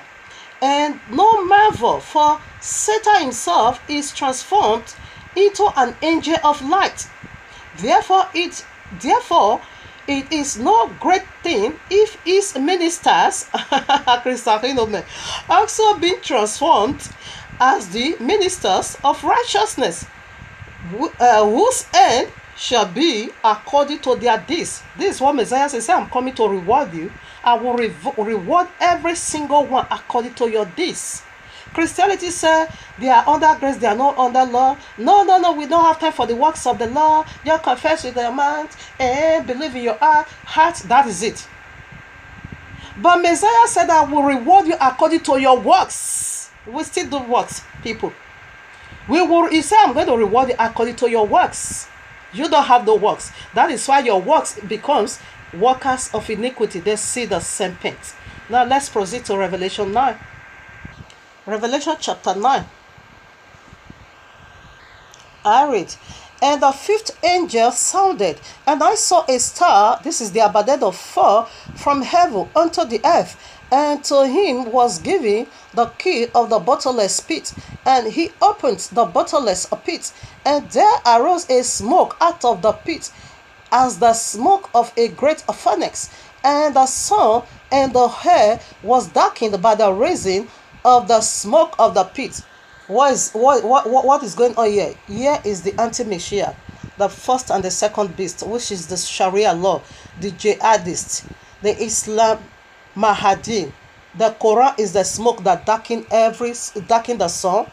And no marvel, for Satan himself is transformed into an angel of light. Therefore it is no great thing if his ministers also be transformed as the ministers of righteousness, whose end shall be according to their deeds. This is what Messiah says, I'm coming to reward you. I will reward every single one according to your deeds. Christianity says they are under grace, they are not under law. No, we don't have time for the works of the law. You confess with your mouth and believe in your heart. That is it. But Messiah said, I will reward you according to your works. We still do works, people. He said, I'm going to reward you according to your works. You don't have the works. That is why your works becomes workers of iniquity. They see the same paint. Now let's proceed to Revelation 9. Revelation chapter 9. I read. And the fifth angel sounded, and I saw a star, this is the Abaddon of four, from heaven unto the earth, and to him was given the key of the bottomless pit, and he opened the bottomless pit, and there arose a smoke out of the pit, as the smoke of a great furnace, and the sun and the air was darkened by the rising of the smoke of the pit. What is going on here? Here is the anti-Messiah, the first and the second beast, which is the Sharia law, the jihadists, the Islam Mahdi. The Quran is the smoke that darken the sun,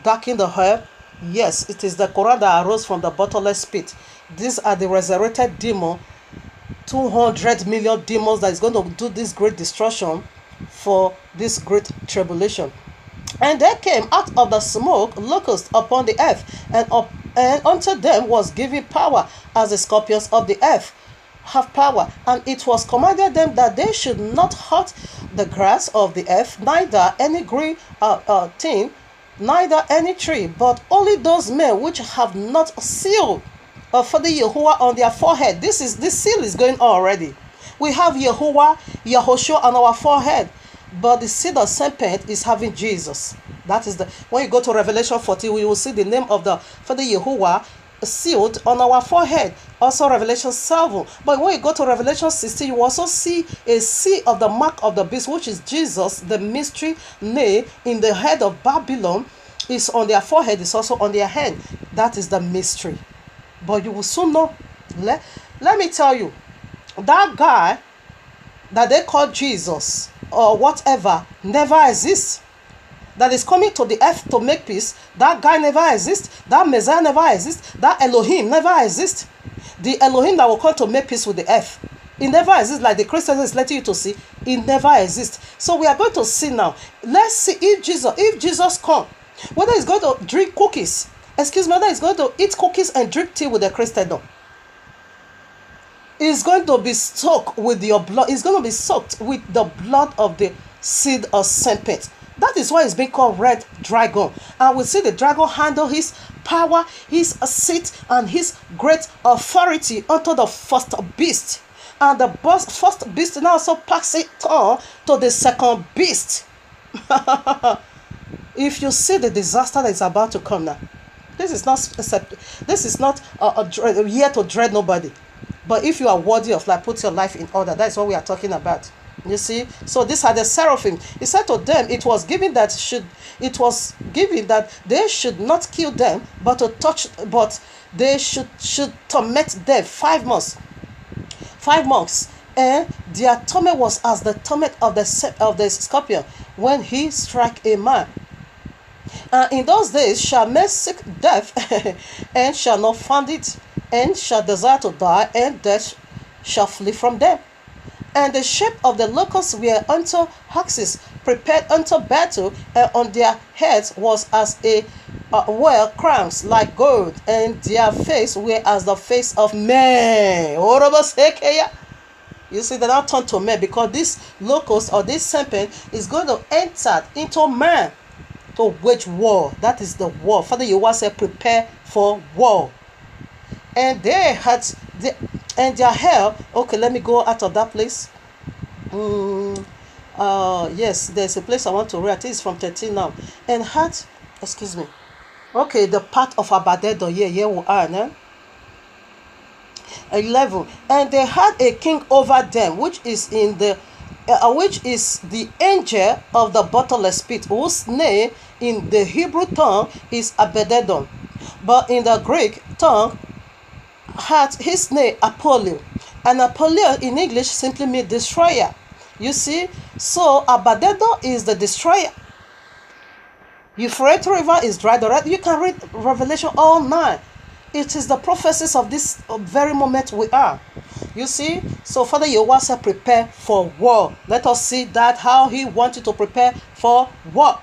darken the air. Yes, it is the Quran that arose from the bottomless pit. These are the resurrected demons, 200 million demons that is going to do this great destruction for this great tribulation. And there came out of the smoke locusts upon the earth, and unto them was given power, as the scorpions of the earth have power. And it was commanded them that they should not hurt the grass of the earth, neither any green thing, neither any tree, but only those men which have not sealed for the Yahuwah on their forehead. This seal is going on already. We have Yahuwah, Yahushua on our forehead. But the seed of serpent is having Jesus. That is when you go to Revelation 14, we will see the name of the Yahuwah sealed on our forehead. Also Revelation 7. But when you go to Revelation 16, you also see a seal of the mark of the beast, which is Jesus, the mystery name in the head of Babylon is on their forehead, is also on their hand. That is the mystery. But you will soon know. Let me tell you, that guy that they call Jesus or whatever never exists. That is coming to the earth to make peace. That guy never exists. That Messiah never exists. That Elohim never exists. The Elohim that will come to make peace with the earth, it never exists. Like the Christians is letting you to see, it never exists. So we are going to see now. Let's see if Jesus come, whether he's going to drink cookies, whether he's going to eat cookies and drink tea with the Christendom. Is going to be soaked with your blood. It's going to be soaked with the blood of the seed of serpent. That is why it's being called red dragon. And we see the dragon handle his power, his seat, and his great authority unto the first beast. And the first beast now also passes it on to the second beast. If you see the disaster that is about to come now, this is not a year to dread nobody. But if you are worthy of life, put your life in order. That is what we are talking about. You see? So these are the seraphim. He said to them, it was given that they should not kill them, but they should torment them 5 months. 5 months. And their torment was as the torment of the scorpion when he strike a man. In those days shall men seek death and shall not find it, and shall desire to die, and death shall flee from them. And the shape of the locusts were unto axes, prepared unto battle, and on their heads was as a well crowns like gold, and their face were as the face of men. You see, they now turn to men, because this locust or this serpent is going to enter into man to wage war. That is the war. Father Yahuwah said, prepare for war. And they had their hair. Okay, let me go out of that place. Yes, there's a place I want to read. It's from 13 now. And had, excuse me. Okay, the part of Abaddon. Here we are now. 11. And they had a king over them, which is the angel of the bottomless pit, whose name in the Hebrew tongue is Abaddon, but in the Greek tongue had his name Apollyon. And Apollyon in English simply means destroyer. You see, so Abaddon is the destroyer. Euphrates River is dry. You can read Revelation all night. It is the prophecies of this very moment we are. You see? So Father Yahuwah said, prepare for war. Let us see that how he wanted to prepare for war.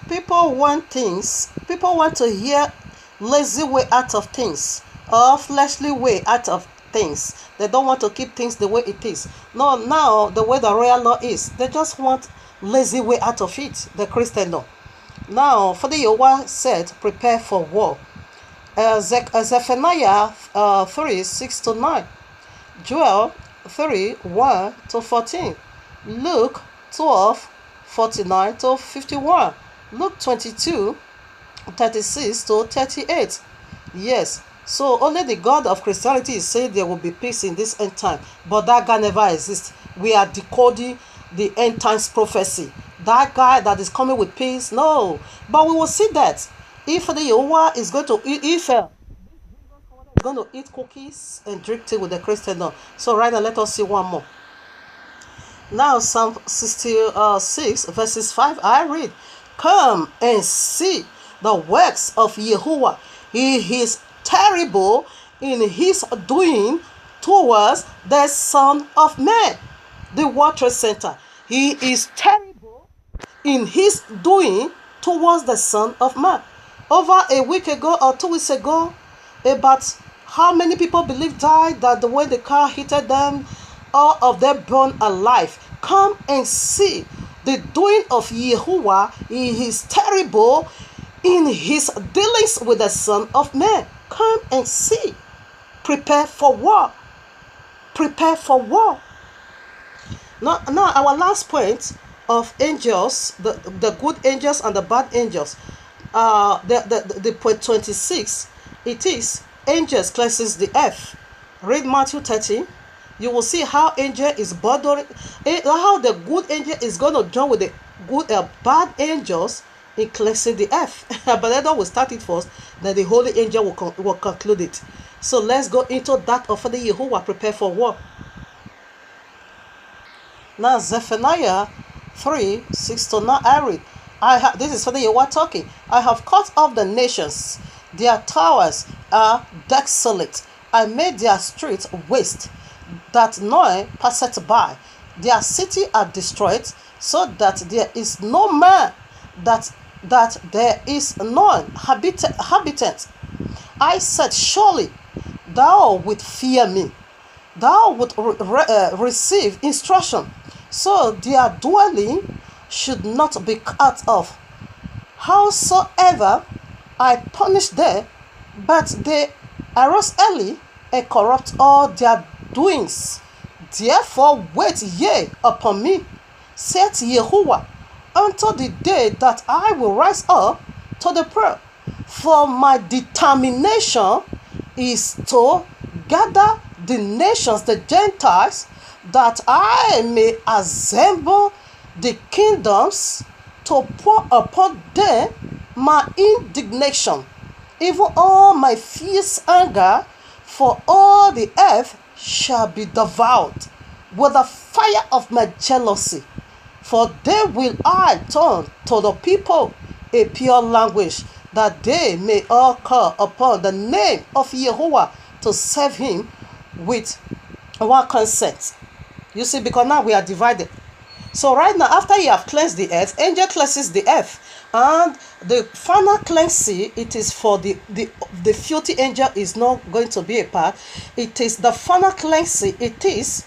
People want things. People want to hear lazy way out of things or fleshly way out of things. They don't want to keep things the way it is. No, now the way the royal law is, they just want lazy way out of it, the Christian law. Now, Father Yahuwah said, prepare for war. Zephaniah 3, 6 to 9. Joel 3, 1 to 14. Luke 12, 49 to 51. Luke 22, 36 to 38. Yes, so only the God of Christianity is saying there will be peace in this end time. But that God never exists. We are decoding the end times prophecy. That guy that is coming with peace, no. But we will see that if the Yahuwah is going to eat cookies and drink tea with the Christian, no. So right now, let us see one more. Now Psalm 66 verses 5, I read, come and see the works of Yahuwah. He is terrible in his doing towards the Son of Man. The World Trade Center. He is terrible in his doing towards the Son of Man. Over a week ago or 2 weeks ago, about how many people died that the way the car hit them, all of them burned alive. Come and see the doing of Yahuwah. He is terrible in his dealings with the Son of Man. Come and see. Prepare for war. Prepare for war. Now our last point of angels, the good angels and the bad angels. The point 26, it is angels cleanses the earth. Read Matthew 30. You will see how angel is bothering, how the good angel is going to join with the good bad angels in cleansing the earth. But then will start it first, then the holy angel will conclude it. So let's go into that of the Yahuwah prepare for war. Now Zephaniah 3, 6 to 9, I read, this is for the Yahuwah talking. I have cut off the nations, their towers are desolate. I made their streets waste, that none passeth by. Their city are destroyed, so that there is no man, that there is none habitant. I said, surely thou wilt fear me, thou wilt receive instruction, so their dwelling should not be cut off. Howsoever I punish them, but they arose early and corrupt all their doings. Therefore wait ye upon me, saith Yahuwah, until the day that I will rise up to the prayer. For my determination is to gather the nations, the Gentiles, that I may assemble the kingdoms, to pour upon them my indignation, even all my fierce anger, for all the earth shall be devoured with the fire of my jealousy. For then will I turn to the people a pure language, that they may all call upon the name of Yahuwah to serve him with one consent. You see, because now we are divided. So right now, after you have cleansed the earth, angel cleanses the earth. And the final cleansing, it is for the filthy angel is not going to be a part. It is the final cleansing. It is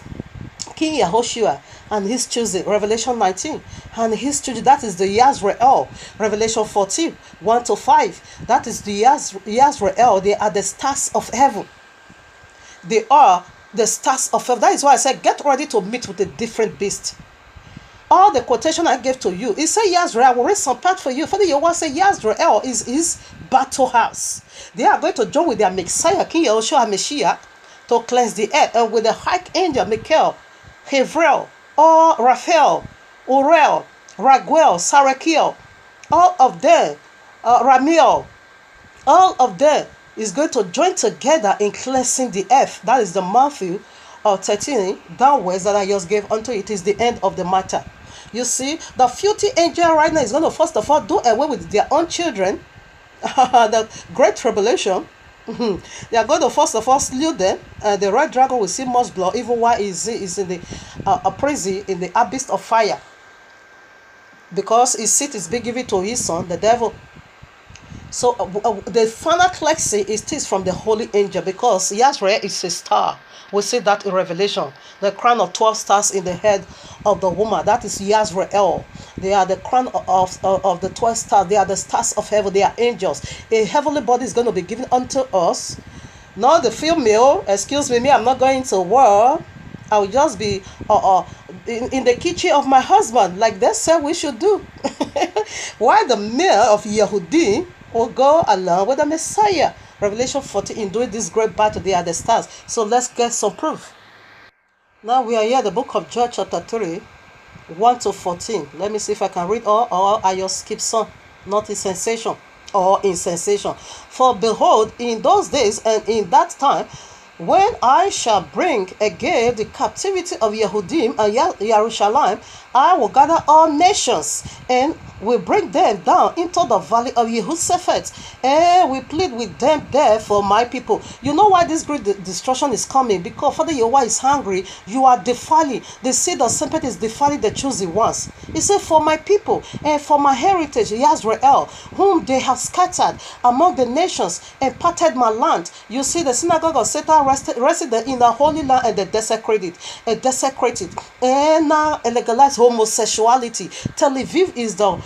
King Yahushua and his children, Revelation 19, and his children, that is the Yazrael, Revelation 14, 1 to 5. That is the Yazrael. They are the stars of heaven. They are the stars of heaven. That is why I said, get ready to meet with a different beast. All the quotation I gave to you, it said Yazrael. I will read some part for you. For the Yahuwah say Yazrael is his battle house. They are going to join with their Messiah, King Yahushua HaMashiach, to cleanse the earth, and with the archangel Michael, Hevrel, or Raphael, Uriel, Raguel, Sarakiel, all of them, Ramiel, all of them is going to join together in cleansing the earth. That is the Matthew 13 downwards that I just gave unto it is the end of the matter. You see, the filthy angel right now is going to first of all do away with their own children. The great tribulation. They are going to first of all slew them. The red dragon will see much blood, even while is in the prison in the abyss of fire, because his seat is being given to his son, the devil. So the final cleansing is this from the holy angel, because Yahweh is a star. We see that in Revelation. The crown of 12 stars in the head of the woman. That is Yahweh. They are the crown of the 12 stars. They are the stars of heaven. They are angels. A heavenly body is going to be given unto us. Not the female. Excuse me, I'm not going to war. I will just be in the kitchen of my husband, like they said we should do. While the male of Yehudi will go along with the Messiah. Revelation 14, in doing this great battle, they are the stars. So let's get some proof. Now we are here, the book of John chapter 3, 1 to 14. Let me see if I can read all, or I just skip some, not in sensation or in sensation. For behold, in those days and in that time, when I shall bring again the captivity of Yehudim and Jerusalem, I will gather all nations and will bring them down into the valley of Yehoshaphat, and we plead with them there for my people. You know why this great destruction is coming? Because Father Yahuwah is hungry. You are defiling. The seed of serpent is defiling the chosen ones. He said, for my people and for my heritage, Yisrael, whom they have scattered among the nations and parted my land. You see, the synagogue of Satan rested in the holy land, and they desecrated and now legalized homosexuality. Tel Aviv is the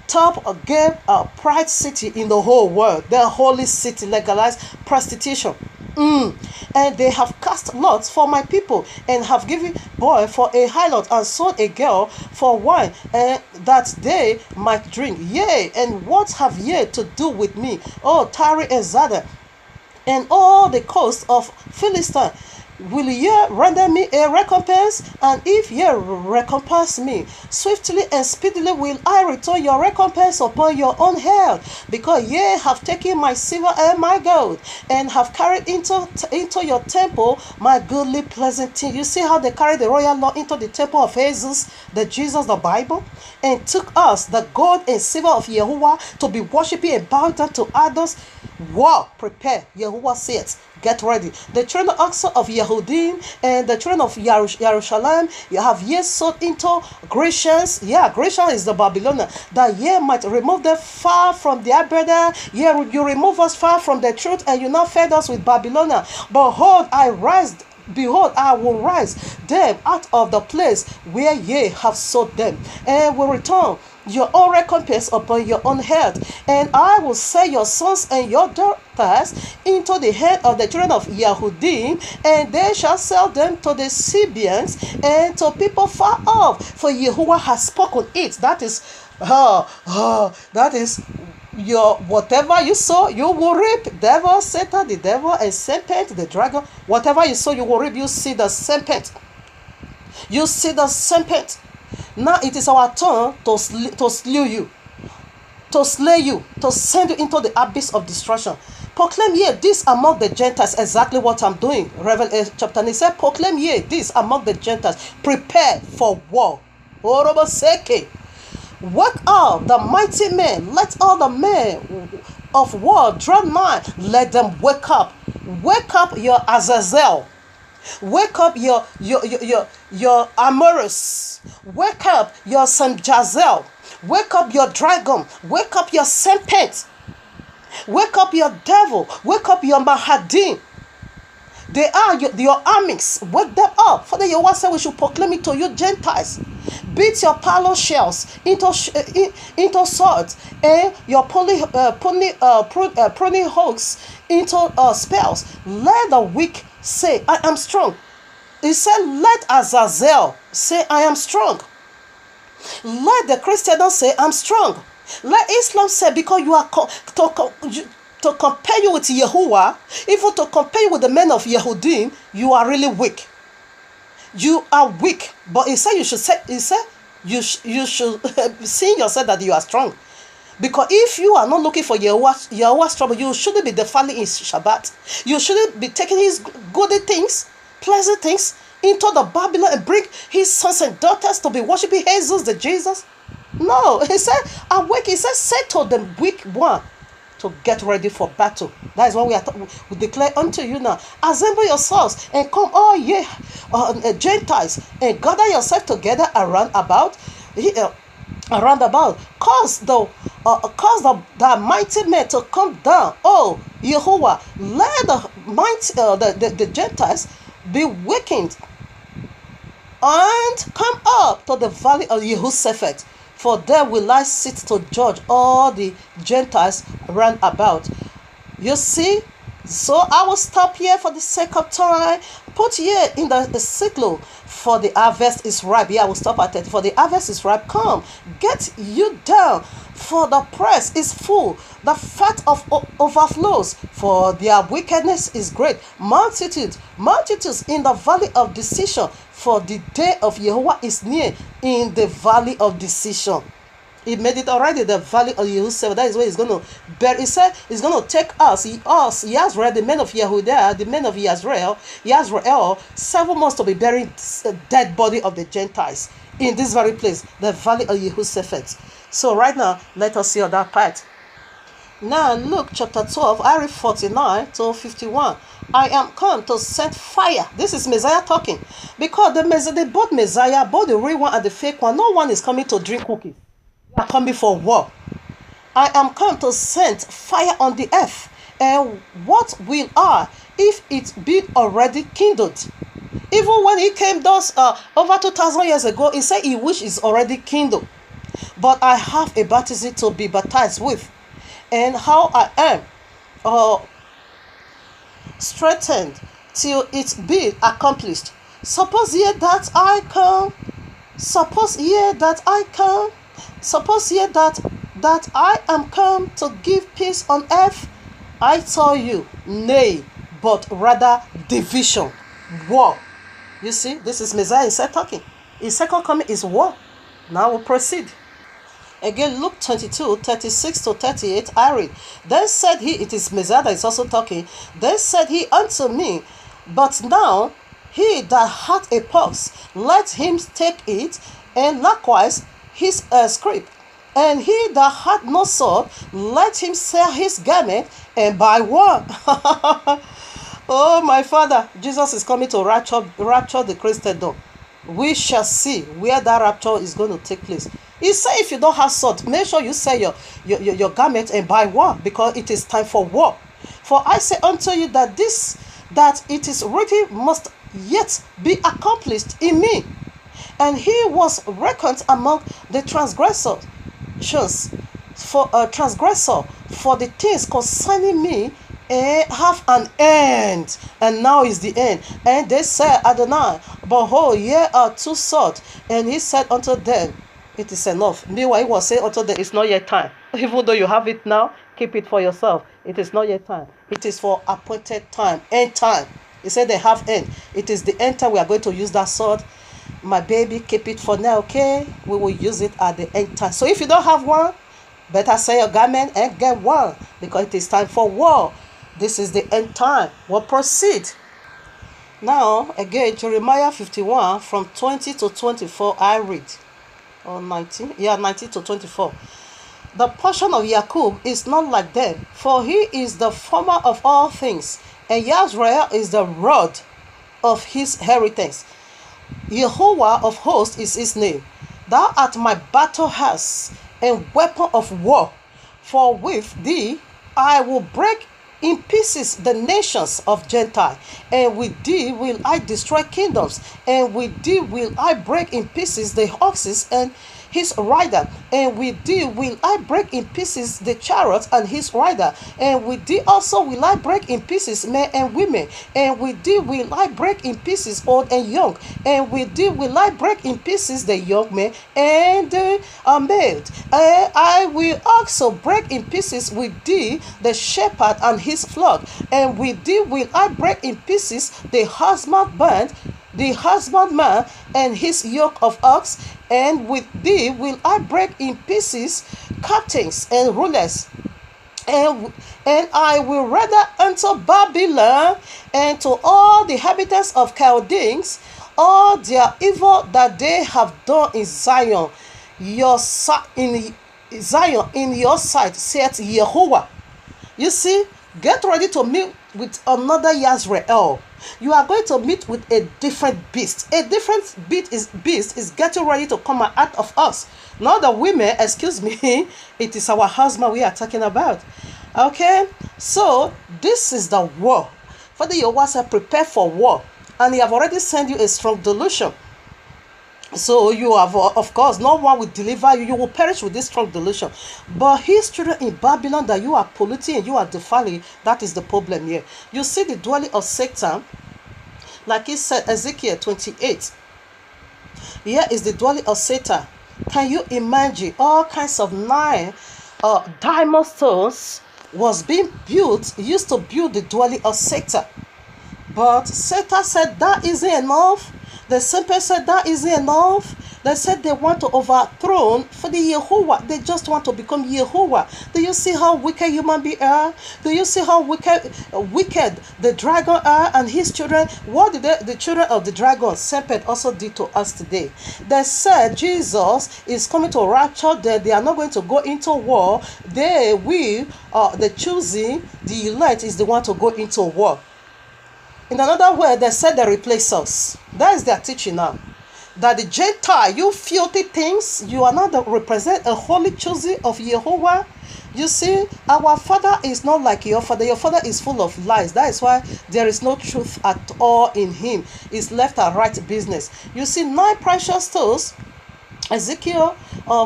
top gay pride city in the whole world. The holy city legalized prostitution. And they have cast lots for my people, and have given boy for a harlot, and sold a girl for wine, and that they might drink. Yea, and what have ye to do with me, O Tyre and Zidon, and all the coast of Philistine? Will ye render me a recompense? And if ye recompense me, swiftly and speedily will I return your recompense upon your own head, because ye have taken my silver and my gold, and have carried into your temple my goodly pleasant thing. You see how they carried the royal law into the temple of Jesus, the Jesus, the Bible, and took us the gold and silver of Yahuwah to be worshipping and bowing down to others. War, prepare, Yahuwah says, get ready. The children also of Yehudim and the children of Jerusalem, you have ye sold into Grecians. Yeah, Grecian is the Babylonian, that ye might remove them far from their burden. Yeah, you remove us far from the truth, and you now fed us with Babylonian. Behold, Behold, I will rise them out of the place where ye have sold them, and will return your own recompense upon your own head. And I will sell your sons and your daughters into the hand of the children of Yehudim, and they shall sell them to the Sabeans and to people far off. For Yahuwah has spoken it. That is your whatever you sow, you will reap. Devil, Satan, the devil, and serpent, the dragon. Whatever you sow, you will reap. You see the serpent. You see the serpent. Now it is our turn to slew you, to slay you, to send you into the abyss of destruction. Proclaim ye this among the Gentiles. Exactly what I'm doing. Revelation chapter 9 said, proclaim ye this among the Gentiles. Prepare for war. Wake up the mighty men. Let all the men of war draw nigh. Let them wake up. Wake up your Azazel. Wake up your Amorous. Wake up your Samjazel. Wake up your dragon. Wake up your serpent. Wake up your devil. Wake up your Mahadim. They are your armies. Wake them up. Father Yahuwah said we should proclaim it to you Gentiles. Beat your palo shells into swords, and your pruning hooks into spells. Let the weak say, I am strong. He said, let Azazel say, I am strong. Let the Christian say, I'm strong. Let Islam say, because you are to compare you with Yahuwah, even to compare you with the men of Yehudim, you are really weak. You are weak. But he said you should see yourself that you are strong. Because if you are not looking for Yahuwah's trouble, you shouldn't be defiling his Shabbat. You shouldn't be taking his good things, pleasant things into the Babylon and bring his sons and daughters to be worshiping Jesus the Jesus? No, he said, awake. He said, say to the weak one to get ready for battle. That is what we declare unto you now. Assemble yourselves and come, all ye Gentiles, and gather yourself together around about. Cause the mighty men to come down. Oh, Yahuwah, let the mighty the Gentiles be wakened and come up to the valley of Yehoshaphat, for there will I sit to judge all the Gentiles round about. You see, so I will stop here for the sake of time. Put here in the sickle, for the harvest is ripe. Yeah, I will stop at it. For the harvest is ripe. Come, get you down, for the press is full. The fat of overflows, for their wickedness is great. Multitudes in the valley of decision, for the day of Yahuwah is near in the valley of decision. He made it already, the valley of Yehoshaphat. That is where he's going to bury. He said he's going to take us, Yazrael, the men of Yehudah, the men of Yazrael, 7 months to be burying the dead body of the Gentiles in this very place, the valley of Yehoshaphat. So right now, let us see on that part. Now, Luke chapter 12, I read 49 to 51. I am come to set fire. This is Messiah talking. Because both Messiah, both the real one and the fake one, no one is coming to drink cookies. They are coming for war. I am come to send fire on the earth. And what will I, if it be already kindled? Even when he came those over 2,000 years ago, he said he wish it's already kindled. But I have a baptism to be baptized with, and how I am strengthened till it be accomplished. Suppose ye that I come. Suppose ye that I come. Suppose ye that I am come to give peace on earth. I tell you, nay, but rather division, war. You see, this is Messiah instead talking. His second coming is war. Now we'll proceed. Again, Luke 22, 36 to 38, I read. Then said he, it is Messiah that is also talking. Then said he unto me, but now he that hath a pox, let him take it, and likewise his scrip. And he that hath no sword, let him sell his garment and buy one. Oh, my Father, Jesus is coming to rapture the Christendom. We shall see where that rapture is going to take place. He said, if you don't have sword, make sure you sell your garment and buy one, because it is time for war. For I say unto you that it is written must yet be accomplished in me. And he was reckoned among the transgressors, for a transgressor, for the things concerning me have an end, and now is the end. And they said, Adonai, behold, ye are too short. And he said unto them, it is enough. Meanwhile, he was saying unto them, it's not yet time. Even though you have it now, keep it for yourself. It is not yet time. It is for appointed time, end time. He said they have end. It is the end time we are going to use that sword. My baby, keep it for now, okay? We will use it at the end time. So if you don't have one, better sell your garment and get one, because it is time for war. This is the end time. We'll proceed. Now, again, Jeremiah 51 from 20 to 24, I read. Or 19? Yeah, 19 to 24. The portion of Jacob is not like them, for he is the former of all things, and Yazrael is the rod of his inheritance. Yahuwah of hosts is his name. Thou art my battle axe and weapon of war, for with thee I will break in pieces the nations of Gentile, and with thee will I destroy kingdoms, and with thee will I break in pieces the oxen and his rider, and with thee will I break in pieces the chariot and his rider, and with thee also will I break in pieces men and women, and with thee will I break in pieces old and young, and with thee will I break in pieces the young men and the maid, and I will also break in pieces with thee the shepherd and his flock, and with thee will I break in pieces the husbandman and his yoke of ox, and with thee will I break in pieces captains and rulers. And I will render unto Babylon and to all the inhabitants of Chaldeans all their evil that they have done in Zion, in your sight, saith Yahuwah. You see, get ready to meet with another Yazrael. You are going to meet with a different beast. A different beast is getting ready to come out of us. Not the women, excuse me, it is our husband we are talking about. Okay, so this is the war. Father Yahuwah said, prepare for war. And he have already sent you a strong delusion. So you have, of course, no one will deliver you. You will perish with this strong delusion. But his children in Babylon that you are polluting and you are defiling, that is the problem here. You see the dwelling of Satan, like he said, Ezekiel 28. Here is the dwelling of Satan. Can you imagine all kinds of diamond stones was being built, used to build the dwelling of Satan. But Satan said that isn't enough. The simple said that isn't enough. They said they want to overthrow for the Yahuwah. They just want to become Yahuwah. Do you see how wicked human beings are? Do you see how wicked the dragon are and his children? What did the children of the dragon, serpent, also did to us today? They said Jesus is coming to rapture them. They are not going to go into war. They will, the choosing, the elect is the one to go into war. In another word, they said they replace us. That is their teaching now. That the Gentile, you filthy things, you are not represent a holy choosing of Yahuwah. You see, our father is not like your father. Your father is full of lies. That is why there is no truth at all in him. It's left and right business. You see, 9 precious stones, Ezekiel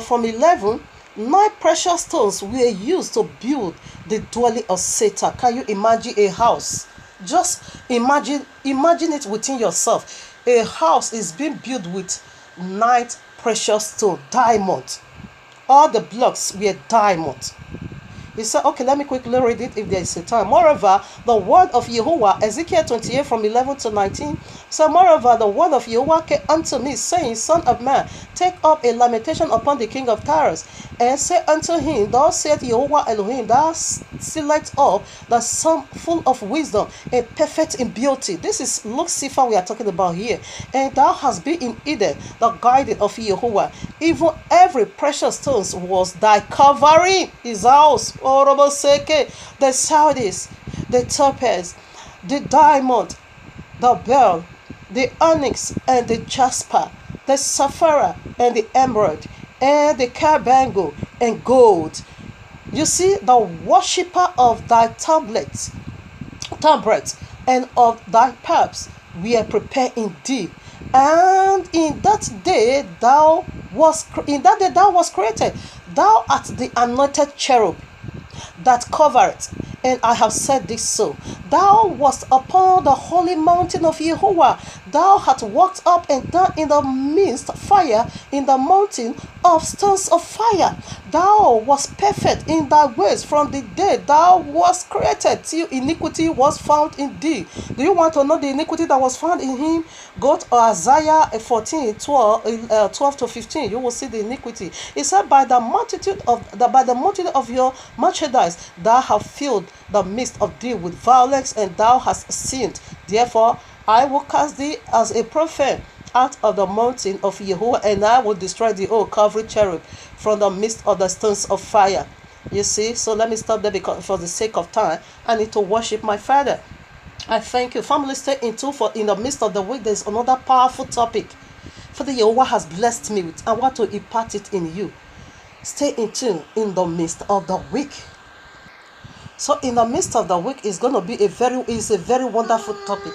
from 11, 9 precious stones were used to build the dwelling of Satan. Can you imagine a house? Just imagine it within yourself. A house is being built with 9 precious stones, diamond. All the blocks were diamond. He said, okay, let me quickly read it if there is a time. Moreover, the word of Yahuwah, Ezekiel 28 from 11 to 19. So, moreover, the word of Yahuwah came unto me, saying, Son of man, take up a lamentation upon the king of Tyrus, and say unto him, Thus saith Yahuwah Elohim, thou select up the son full of wisdom and perfect in beauty. This is Lucifer we are talking about here. And thou hast been in Eden, the guiding of Yahuwah. Even every precious stone was thy covering, his house. The sardius, the topaz, the diamond, the beryl, the onyx, and the jasper, the sapphire, and the emerald, and the carbuncle, and gold. You see, the worshipper of thy tabrets, and of thy pipes were prepared in thee. And in that day thou was created. Thou art the anointed cherub that covereth, and I have said this so. Thou wast upon the holy mountain of Yahuwah. Thou hast walked up and down in the midst fire, in the mountain of stones of fire. Thou wast perfect in thy ways from the day thou wast created till iniquity was found in thee. Do you want to know the iniquity that was found in him? Go to Isaiah 14, 12 to 15. You will see the iniquity. It said, by the multitude of your merchandise, thou hast filled the midst of thee with violence, and thou hast sinned. Therefore, I will cast thee as a prophet out of the mountain of Yahuwah, and I will destroy the old Calvary cherub from the midst of the stones of fire. You see, so let me stop there because for the sake of time, I need to worship my Father. I thank you. Family, stay in tune for in the midst of the week. There's another powerful topic. Father Yahuwah has blessed me with. I want to impart it in you. Stay in tune in the midst of the week. So in the midst of the week is going to be a very wonderful topic.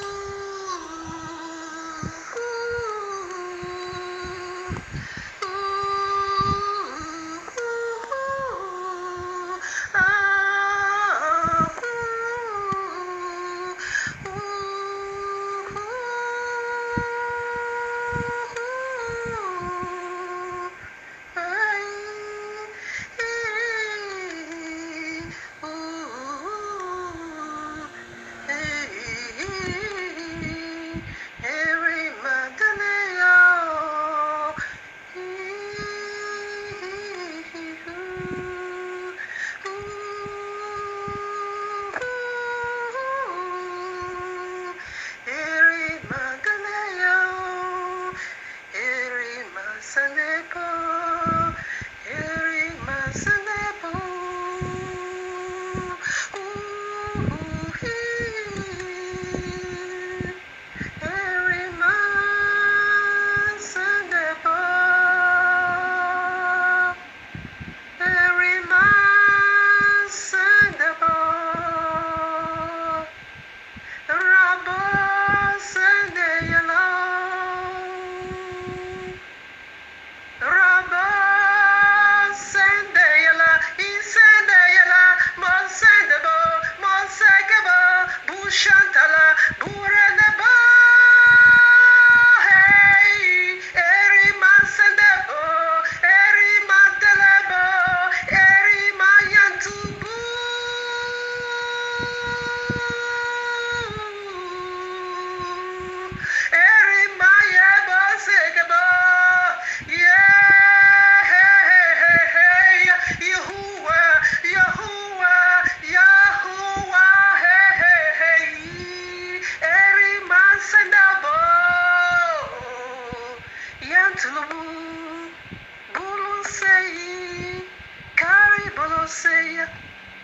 Boseya,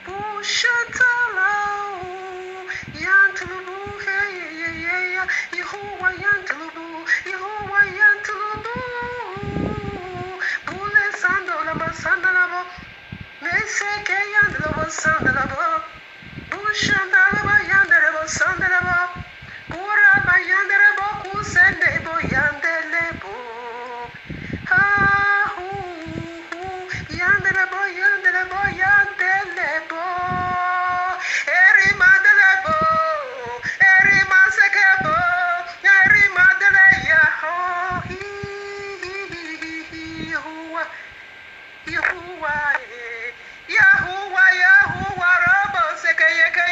Bushatala, Yantulubu, hey, Yahuwah Yantulubu, Yahuwah Yantulubu, Bule Sandola Masandalabo, Meseke Yandalabo Sandalabo, Bushandalaba Yandarabo Sandalabo, Uraba Yandarabo, Kusendebo Yandelebo, Yandelebo, Yandelebo, Yandelebo, Eri Madelebo, Eri Masekebo, Eri Madeleya, Yahuwah, Yahuwah, Yahuwah, Yahuwah, Robo, Sekayeka,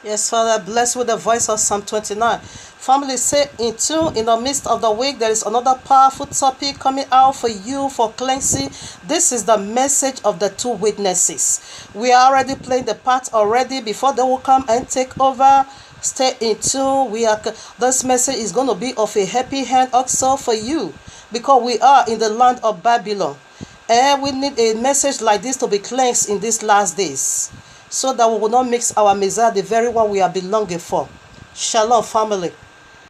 Yes, Father, bless with the voice of Psalm 29. Family, say in tune in the midst of the week, there is another powerful topic coming out for you for cleansing. This is the message of the two witnesses. We are already playing the part already before they will come and take over. Stay in tune. This message is going to be of a happy hand also for you because we are in the land of Babylon. And we need a message like this to be cleansed in these last days, so that we will not mix our Messiah, the very one we are belonging for. Shalom, family.